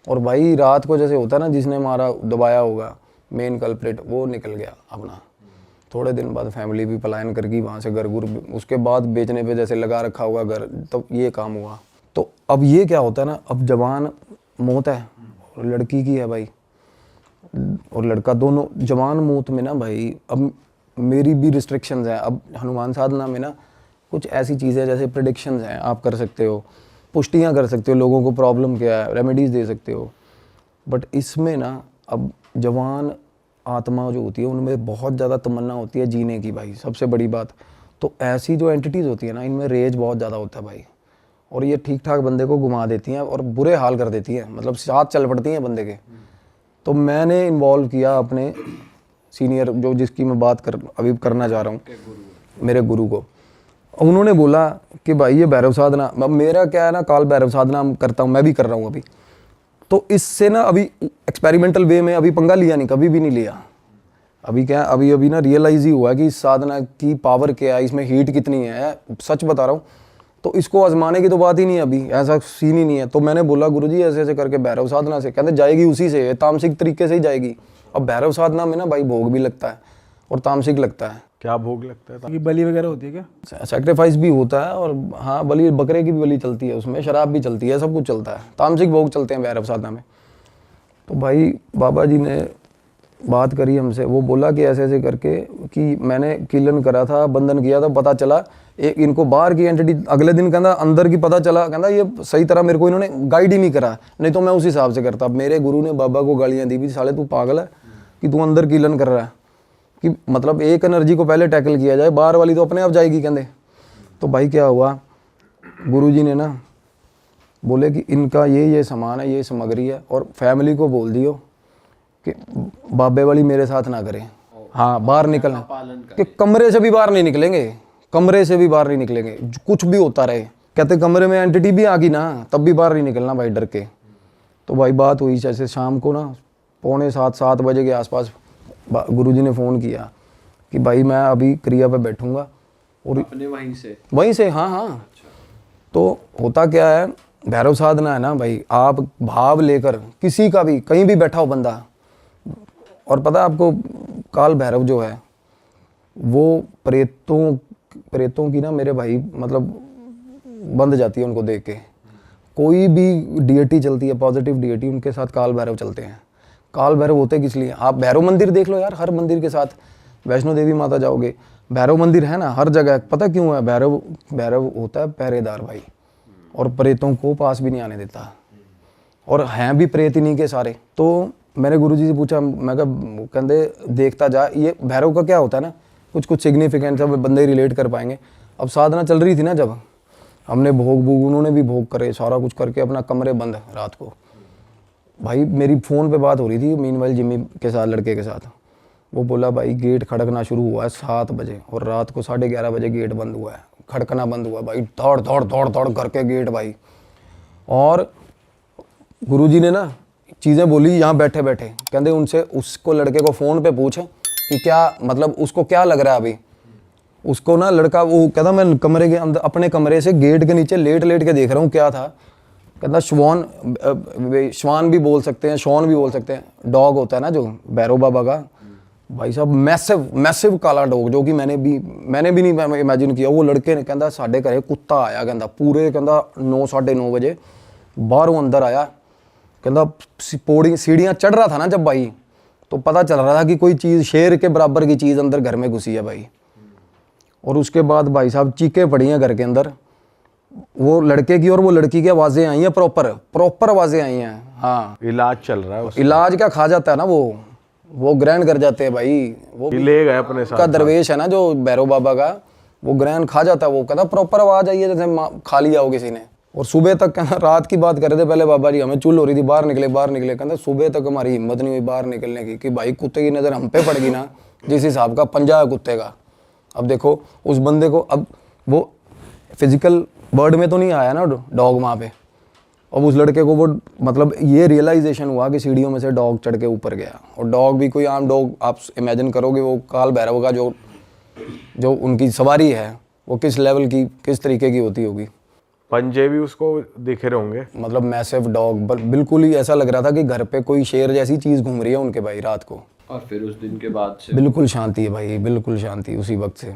Speaker 5: और भाई रात को जैसे होता है ना, जिसने मारा दबाया होगा मेन कल्प्रिट, वो निकल गया अपना। थोड़े दिन बाद फैमिली भी पलायन कर गई वहाँ से, घर गुर उसके बाद बेचने पे जैसे लगा रखा होगा घर, तो ये काम हुआ। तो अब ये क्या होता है ना, अब जवान मौत है और लड़की की है भाई, और लड़का, दोनों जवान मौत में ना भाई, अब मेरी भी रिस्ट्रिक्शंस हैं। अब हनुमान साधना में ना कुछ ऐसी चीज़ें जैसे प्रेडिक्शंस हैं, आप कर सकते हो, पुष्टियाँ कर सकते हो, लोगों को प्रॉब्लम क्या है, रेमेडीज़ दे सकते हो। बट इसमें ना अब जवान आत्मा जो होती है उनमें बहुत ज़्यादा तमन्ना होती है जीने की भाई, सबसे बड़ी बात। तो ऐसी जो एंटिटीज़ होती है ना, इनमें रेज बहुत ज़्यादा होता है भाई, और ये ठीक ठाक बंदे को घुमा देती हैं और बुरे हाल कर देती हैं, मतलब साथ चल पड़ती हैं बंदे के। तो मैंने इन्वॉल्व किया अपने सीनियर, जो जिसकी मैं बात अभी करना चाह रहा हूँ, मेरे गुरु को। उन्होंने बोला कि भाई ये भैरव साधना, अब मेरा क्या है ना, काल भैरव साधना करता हूँ, मैं भी कर रहा हूँ अभी। तो इससे ना अभी एक्सपेरिमेंटल वे में अभी पंगा लिया नहीं, कभी भी नहीं लिया। अभी क्या, अभी ना रियलाइज़ ही हुआ कि इस साधना की पावर क्या है, इसमें हीट कितनी है, सच बता रहा हूँ। तो इसको आजमाने की तो बात ही नहीं है, अभी ऐसा सीन ही नहीं है। तो मैंने बोला गुरुजी ऐसे ऐसे करके भैरव साधना से, कहते जाएगी उसी से, तामसिक तरीके से ही जाएगी। अब भैरव साधना में ना भाई भोग भी लगता है और तामसिक लगता है।
Speaker 3: क्या भोग लगता है?
Speaker 1: ये बलि वगैरह होती है क्या?
Speaker 5: सैक्रिफाइस भी होता है, और हाँ बलि, बकरे की भी बलि चलती है उसमें, शराब भी चलती है, सब कुछ चलता है, तामसिक भोग चलते हैं भैरव साधना में। तो भाई बाबा जी ने बात करी हमसे, वो बोला कि ऐसे ऐसे करके, कि मैंने कीलन करा था, बंधन किया था, पता चला एक इनको बाहर की एंटिटी, अगले दिन कहता अंदर की पता चला, कहता ये सही तरह मेरे को इन्होंने गाइड ही नहीं करा, नहीं तो मैं उस हिसाब से करता। मेरे गुरु ने बाबा को गालियाँ दी भी, साले तू पागल है कि तू अंदर कीलन कर रहा है, कि मतलब एक एनर्जी को पहले टैकल किया जाए, बाहर वाली तो अपने आप जाएगी कहते। तो भाई क्या हुआ, गुरुजी ने ना बोले कि इनका ये सामान है, ये सामग्री है, और फैमिली को बोल दियो कि बाबे वाली मेरे साथ ना करें। हाँ, बाहर निकलना, कि कमरे से भी बाहर नहीं निकलेंगे, कमरे से भी बाहर नहीं निकलेंगे, कुछ भी होता रहे। कहते कमरे में एंटिटी भी आ गई ना, तब भी बाहर नहीं निकलना भाई, डर के। तो भाई बात हुई जैसे शाम को ना 6:45-7 बजे के आसपास गुरुजी ने फ़ोन किया कि भाई मैं अभी क्रिया पे बैठूंगा, और
Speaker 4: अपने वहीं से
Speaker 5: हाँ। तो होता क्या है, भैरव साधना है ना भाई, आप भाव लेकर किसी का भी कहीं भी बैठा हो बंदा, और पता है आपको काल भैरव जो है वो प्रेतों की ना मेरे भाई मतलब बंद जाती है उनको देख के। कोई भी डीएटी चलती है, पॉजिटिव डीएटी, उनके साथ काल भैरव चलते हैं। काल भैरव होते किस लिए, आप भैरव मंदिर देख लो यार, हर मंदिर के साथ, वैष्णो देवी माता जाओगे भैरव मंदिर है ना हर जगह। पता क्यों है, भैरव होता है पहरेदार भाई, और प्रेतों को पास भी नहीं आने देता, और हैं भी प्रेत इन्हीं के सारे। तो मैंने गुरुजी से पूछा, मैं कहा कहते देखता जा, ये भैरव का क्या होता है ना, कुछ सिग्निफिकेंट सब बंदे रिलेट कर पाएंगे। अब साधना चल रही थी ना, जब हमने भोग उन्होंने भी भोग करे, सारा कुछ करके अपना कमरे बंद रात को, भाई मेरी फ़ोन पे बात हो रही थी मीनवाइल जिम्मी के साथ, लड़के के साथ। वो बोला भाई गेट खड़कना शुरू हुआ है 7 बजे और रात को 11:30 बजे गेट बंद हुआ है, खड़कना बंद हुआ भाई, दौड़ दौड़ दौड़ दौड़ करके गेट भाई। और गुरुजी ने ना चीज़ें बोली यहाँ बैठे बैठे, कहते उनसे उसको लड़के को फ़ोन पे पूछ कि क्या मतलब उसको क्या लग रहा है अभी। उसको ना लड़का वो कहता मैं कमरे के अंदर अपने कमरे से गेट के नीचे लेट लेट के देख रहा हूँ क्या था। कहता श्वान भी बोल सकते हैं, शॉन भी बोल सकते हैं, डॉग होता है ना जो भैरव बाबा का, भाई साहब मैसिव काला डॉग, जो कि मैंने भी नहीं इमेजिन किया। वो लड़के ने कहता साढ़े घरे कुत्ता आया, कहता पूरे कहता 9 साढ़े 9 बजे बाहरों अंदर आया। कहता पौड़ी सीढ़ियाँ चढ़ रहा था ना जब भाई, तो पता चल रहा था कि कोई चीज़ शेर के बराबर की चीज़ अंदर घर में घुसी है भाई। और उसके बाद भाई साहब चीखें पड़ी हैं घर के अंदर, वो लड़के की और वो लड़की की आवाज़ें आई हैं, प्रॉपर आवाज़ें आई हैं। हाँ
Speaker 3: इलाज चल रहा है उसका।
Speaker 5: इलाज क्या खा जाता है ना वो ग्रहण कर जाते हैं भाई। वो
Speaker 3: ले गए अपने साथ
Speaker 5: का दरवेश है ना जो भैरव बाबा का, वो ग्रहण खा जाता है। वो कहता प्रॉपर आवाज़ आई है जैसे खा लिया हो किसी ने। और सुबह तक कहना, रात की बात कर रहे थे पहले बाबा जी, हमें चुल हो रही थी, बाहर निकले। कहते सुबह तक हमारी हिम्मत नहीं हुई बाहर निकलने की कि भाई कुत्ते की नज़र हम पे पड़ गई ना, जिस हिसाब का पंजा है कुत्ते का। अब देखो उस बंदे को, अब वो फिजिकल वर्ड में तो नहीं आया ना डॉग वहाँ पे। अब उस लड़के को वो मतलब ये रियलाइजेशन हुआ कि सीढ़ियों में से डॉग चढ़ के ऊपर गया। और डॉग भी कोई आम डॉग आप इमेजिन करोगे, वो काल भैरव का जो उनकी सवारी है वो किस लेवल की, किस तरीके की होती होगी।
Speaker 3: पंजे भी उसको दिख रहे होंगे,
Speaker 5: मतलब मैसिव डॉग, बिल्कुल ही ऐसा लग रहा था कि घर पे कोई शेर जैसी चीज़ घूम रही है उनके भाई रात को।
Speaker 4: और फिर उस दिन के बाद से
Speaker 5: बिल्कुल शांति है भाई, बिल्कुल शांति उसी वक्त से।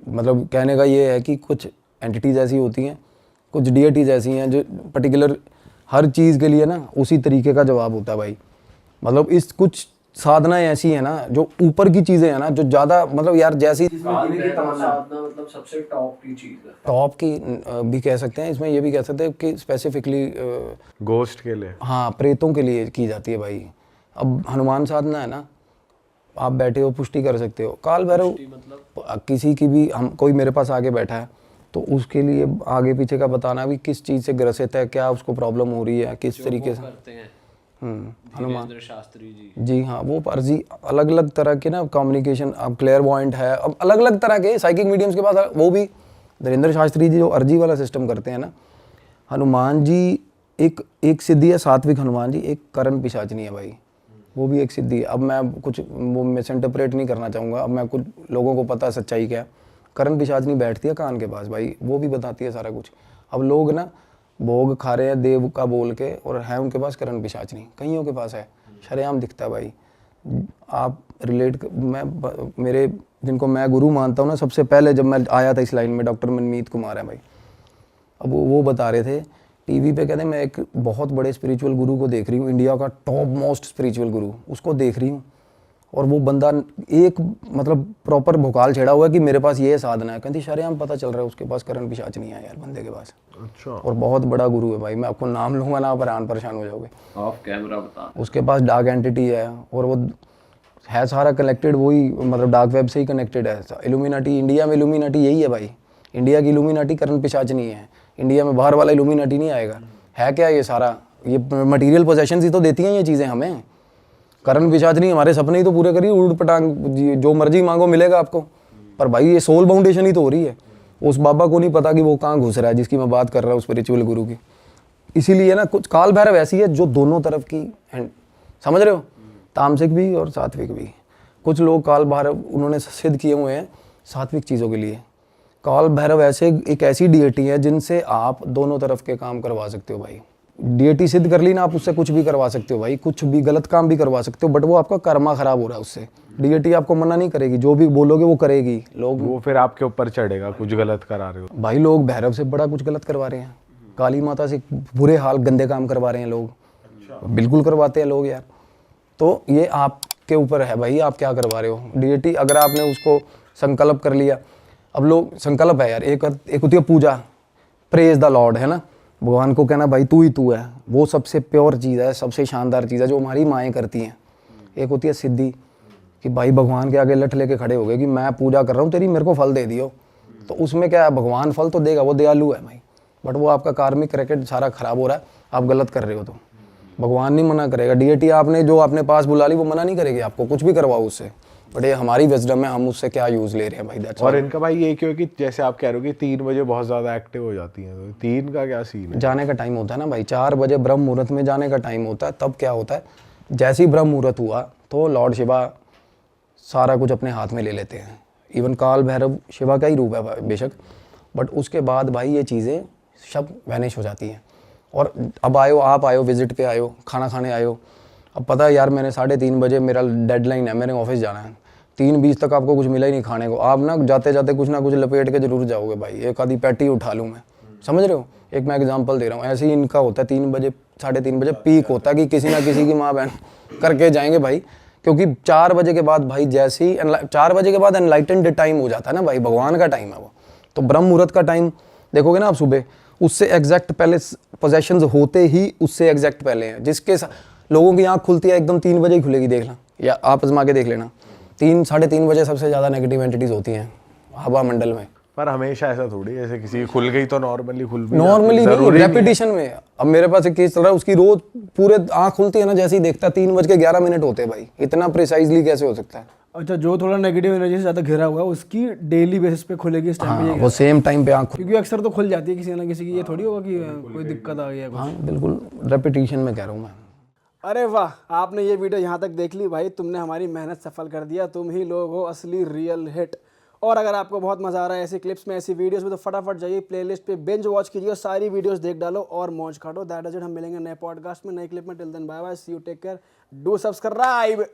Speaker 5: मतलब कहने का ये है कि कुछ एंटिटीज ऐसी होती हैं, कुछ डीएटीज ऐसी हैं जो पर्टिकुलर हर चीज़ के लिए ना उसी तरीके का जवाब होता है भाई। मतलब इस कुछ साधनाएं ऐसी हैं ना जो ऊपर की चीज़ें हैं ना, जो ज़्यादा मतलब यार जैसी
Speaker 4: साधना मतलब सबसे टॉप की चीज़ है।
Speaker 5: टॉप की भी कह सकते हैं, इसमें ये भी कह सकते हैं कि स्पेसिफिकली
Speaker 3: घोस्ट के लिए,
Speaker 5: हाँ प्रेतों के लिए की जाती है भाई। अब हनुमान साधना है ना, आप बैठे हो पुष्टि कर सकते हो। काल भैरव मतलब किसी की भी, हम कोई मेरे पास आगे बैठा है तो उसके लिए आगे पीछे का बताना भी किस चीज़ से ग्रसित है, क्या उसको प्रॉब्लम हो रही है, किस तरीके से
Speaker 4: करते हैं
Speaker 5: हनुमान
Speaker 4: शास्त्री
Speaker 5: जी हाँ, वो अर्जी अलग अलग तरह के ना कम्युनिकेशन, अब क्लेयरवॉयंट है, अब अलग अलग तरह के साइकिक मीडियम्स के पास। वो भी धीरेन्द्र शास्त्री जी जो अर्जी वाला सिस्टम करते हैं ना। हनुमान जी एक सिद्धि है, सात्विक हनुमान जी, एक करण पिशाचनी है भाई, वो भी एक सिद्धि है। अब मैं कुछ वो मिस इंटरप्रेट नहीं करना चाहूँगा, अब मैं कुछ लोगों को पता है सच्चाई क्या है। करण पिशाचनी बैठती है कान के पास भाई, वो भी बताती है सारा कुछ। अब लोग ना भोग खा रहे हैं देव का बोल के, और है उनके पास करण पिशाचनी, कईयों के पास है, शरेआम दिखता है भाई। आप रिलेट, मेरे जिनको मैं गुरु मानता हूँ ना, सबसे पहले जब मैं आया था इस लाइन में डॉक्टर मनमीत कुमार है भाई। अब वो बता रहे थे टीवी पे, कहते मैं एक बहुत बड़े स्पिरिचुअल गुरु को देख रही हूँ, इंडिया का टॉप मोस्ट स्पिरिचुअल गुरु, उसको देख रही हूँ। और वो बंदा एक मतलब प्रॉपर भोकाल छेड़ा हुआ है कि मेरे पास ये साधना है। कहती शरेआम पता चल रहा है उसके पास करण पिशाचनी है यार बंदे के पास।
Speaker 3: अच्छा।
Speaker 5: और बहुत बड़ा गुरु है भाई, मैं आपको नाम लूँगा ना, आप परेशान हो जाओगे।
Speaker 4: ऑफ कैमरा बता।
Speaker 5: उसके पास डार्क एंटिटी है, और वो है सारा कनेक्टेड, वही मतलब डार्क वेब से ही कनेक्टेड है। इल्यूमिनाटी, इंडिया में इल्यूमिनाटी यही है भाई, इंडिया की इल्यूमिनाटी करण पिशाचनी है। इंडिया में बाहर वाला इल्यूमिनाटी नहीं आएगा। है क्या ये सारा, ये मटेरियल पोजेशंस ही तो देती हैं ये चीज़ें हमें। करण पिशाचनी हमारे सपने ही तो पूरे करिए, उड़ पटांग जो मर्जी मांगो मिलेगा आपको। पर भाई ये सोल बाउंडेशन ही तो हो रही है। उस बाबा को नहीं पता कि वो कहाँ घुस रहा है जिसकी मैं बात कर रहा हूँ, स्पिरिचुअल गुरु की। इसीलिए ना कुछ काल भैरव ऐसी है जो दोनों तरफ की समझ रहे हो, तामसिक भी और सात्विक भी। कुछ लोग काल भैरव उन्होंने सिद्ध किए हुए हैं सात्विक चीज़ों के लिए। काल भैरव ऐसे एक ऐसी डीएटी है जिनसे आप दोनों तरफ के काम करवा सकते हो भाई। डीएटी सिद्ध कर ली ना, आप उससे कुछ भी करवा सकते हो भाई, कुछ भी गलत काम भी करवा सकते हो, बट वो आपका कर्मा खराब हो रहा है उससे। डीएटी आपको मना नहीं करेगी, जो भी बोलोगे वो करेगी। लोग
Speaker 3: वो फिर आपके ऊपर चढ़ेगा, कुछ गलत करा रहे हो
Speaker 5: भाई। लोग भैरव से बड़ा कुछ गलत करवा रहे हैं, काली माता से बुरे हाल गंदे काम करवा रहे हैं लोग। बिल्कुल करवाते हैं लोग यार। तो ये आपके ऊपर है भाई, आप क्या करवा रहे हो। डीएटी अगर आपने उसको संकल्प कर लिया, अब लोग संकल्प है यार, एक होती है पूजा, प्रेज द लॉर्ड, है ना, भगवान को कहना भाई तू ही तू है, वो सबसे प्योर चीज़ है, सबसे शानदार चीज़ है जो हमारी माएँ करती हैं। एक होती है सिद्धि, कि भाई भगवान के आगे लठ लेके खड़े हो गए कि मैं पूजा कर रहा हूँ तेरी, मेरे को फल दे दियो। तो उसमें क्या है, भगवान फल तो देगा, वो दयालु है भाई, बट वो आपका कार्मिक रैकेट सारा खराब हो रहा है, आप गलत कर रहे हो। तो भगवान नहीं मना करेगा, डीएटी आपने जो अपने पास बुला ली वो मना नहीं करेगी आपको, कुछ भी करवाओ उससे, बट ये हमारी विजडम है, हम उससे क्या यूज़ ले रहे हैं भाई, दैट्स
Speaker 3: और इनका भाई ये क्यों कि जैसे आप कह रहे हो कि 3 बजे बहुत ज़्यादा एक्टिव हो जाती हैं, तो 3 का क्या सीन है?
Speaker 5: जाने का टाइम होता है ना भाई, 4 बजे ब्रह्म मुहूर्त में जाने का टाइम होता है। तब क्या होता है, जैसे ही ब्रह्म मुहूर्त हुआ तो लॉर्ड शिवा सारा कुछ अपने हाथ में ले लेते हैं। इवन काल भैरव शिवा का ही रूप है बेशक, बट उसके बाद भाई ये चीज़ें सब वैनिश हो जाती हैं। और अब आयो, आप आयो, विजिट पे आयो, खाना खाने आयो, अब पता है यार मैंने 3:30 बजे मेरा डेडलाइन है, मेरे ऑफिस जाना है, 3:20 तक आपको कुछ मिला ही नहीं खाने को, आप ना जाते जाते कुछ ना कुछ लपेट के जरूर जाओगे भाई, एक आधी पैटी उठा लूँ मैं, समझ रहे हो, एक मैं एग्जांपल दे रहा हूँ। ऐसे ही इनका होता है 3 बजे 3:30 बजे पीक होता है कि किसी ना किसी की माँ बहन करके जाएंगे भाई, क्योंकि 4 बजे के बाद भाई जैसे ही 4 बजे के बाद एनलाइटेंड टाइम हो जाता है ना भाई, भगवान का टाइम है वो। तो ब्रह्म मुहूर्त का टाइम देखोगे ना आप सुबह, उससे एग्जैक्ट पहले पोजेशंस होते ही उससे एग्जैक्ट पहले हैं, जिसके लोगों की आँख खुलती है एकदम 3 बजे ही खुलेगी, देख लें या आप आजमा के देख लेना, 3-3:30 बजे सबसे ज़्यादा नेगेटिव एंटिटीज होती हैं हवा मंडल में।
Speaker 3: पर हमेशा ऐसा थोड़ी, जैसे किसी की खुल गई तो नॉर्मली खुल भी
Speaker 5: नॉर्मली
Speaker 3: जाती है,
Speaker 5: नहीं, रेपिटेशन में। अब मेरे पास एक केस चल रहा है, उसकी रोज पूरे आँख खुलती है ना, जैसे ही देखता है 3:11 होते हैं भाई, इतना प्रिसाइजली कैसे हो सकता है?
Speaker 1: अच्छा, जो थोड़ा नेगेटिव एनर्जी से ज़्यादा घिरा हुआ है उसकी डेली बेसिस पे खुलेगी इस टाइम पे
Speaker 5: हाँ, वो सेम टाइम पे आँख
Speaker 1: क्योंकि अक्सर तो खुल जाती है किसी ना किसी की, ये थोड़ी होगा कि कोई दिक्कत आ गई है कुछ।
Speaker 5: हाँ बिल्कुल, रेपिटेशन में कह रहा हूँ मैं।
Speaker 1: अरे वाह, आपने ये वीडियो यहाँ तक देख ली भाई, तुमने हमारी मेहनत सफल कर दिया, तुम ही लोग हो असली रियल हिट। और अगर आपको बहुत मज़ा आ रहा है ऐसी क्लिप्स में, ऐसी वीडियोस में, तो फटाफट जाइए प्लेलिस्ट पे बिंज वॉच कीजिए और सारी वीडियोस देख डालो और मौज काटो। दैट इज इट, हम मिलेंगे नए पॉडकास्ट में, नए क्लिप में। Till then bye bye, see you, take care, do subscribe.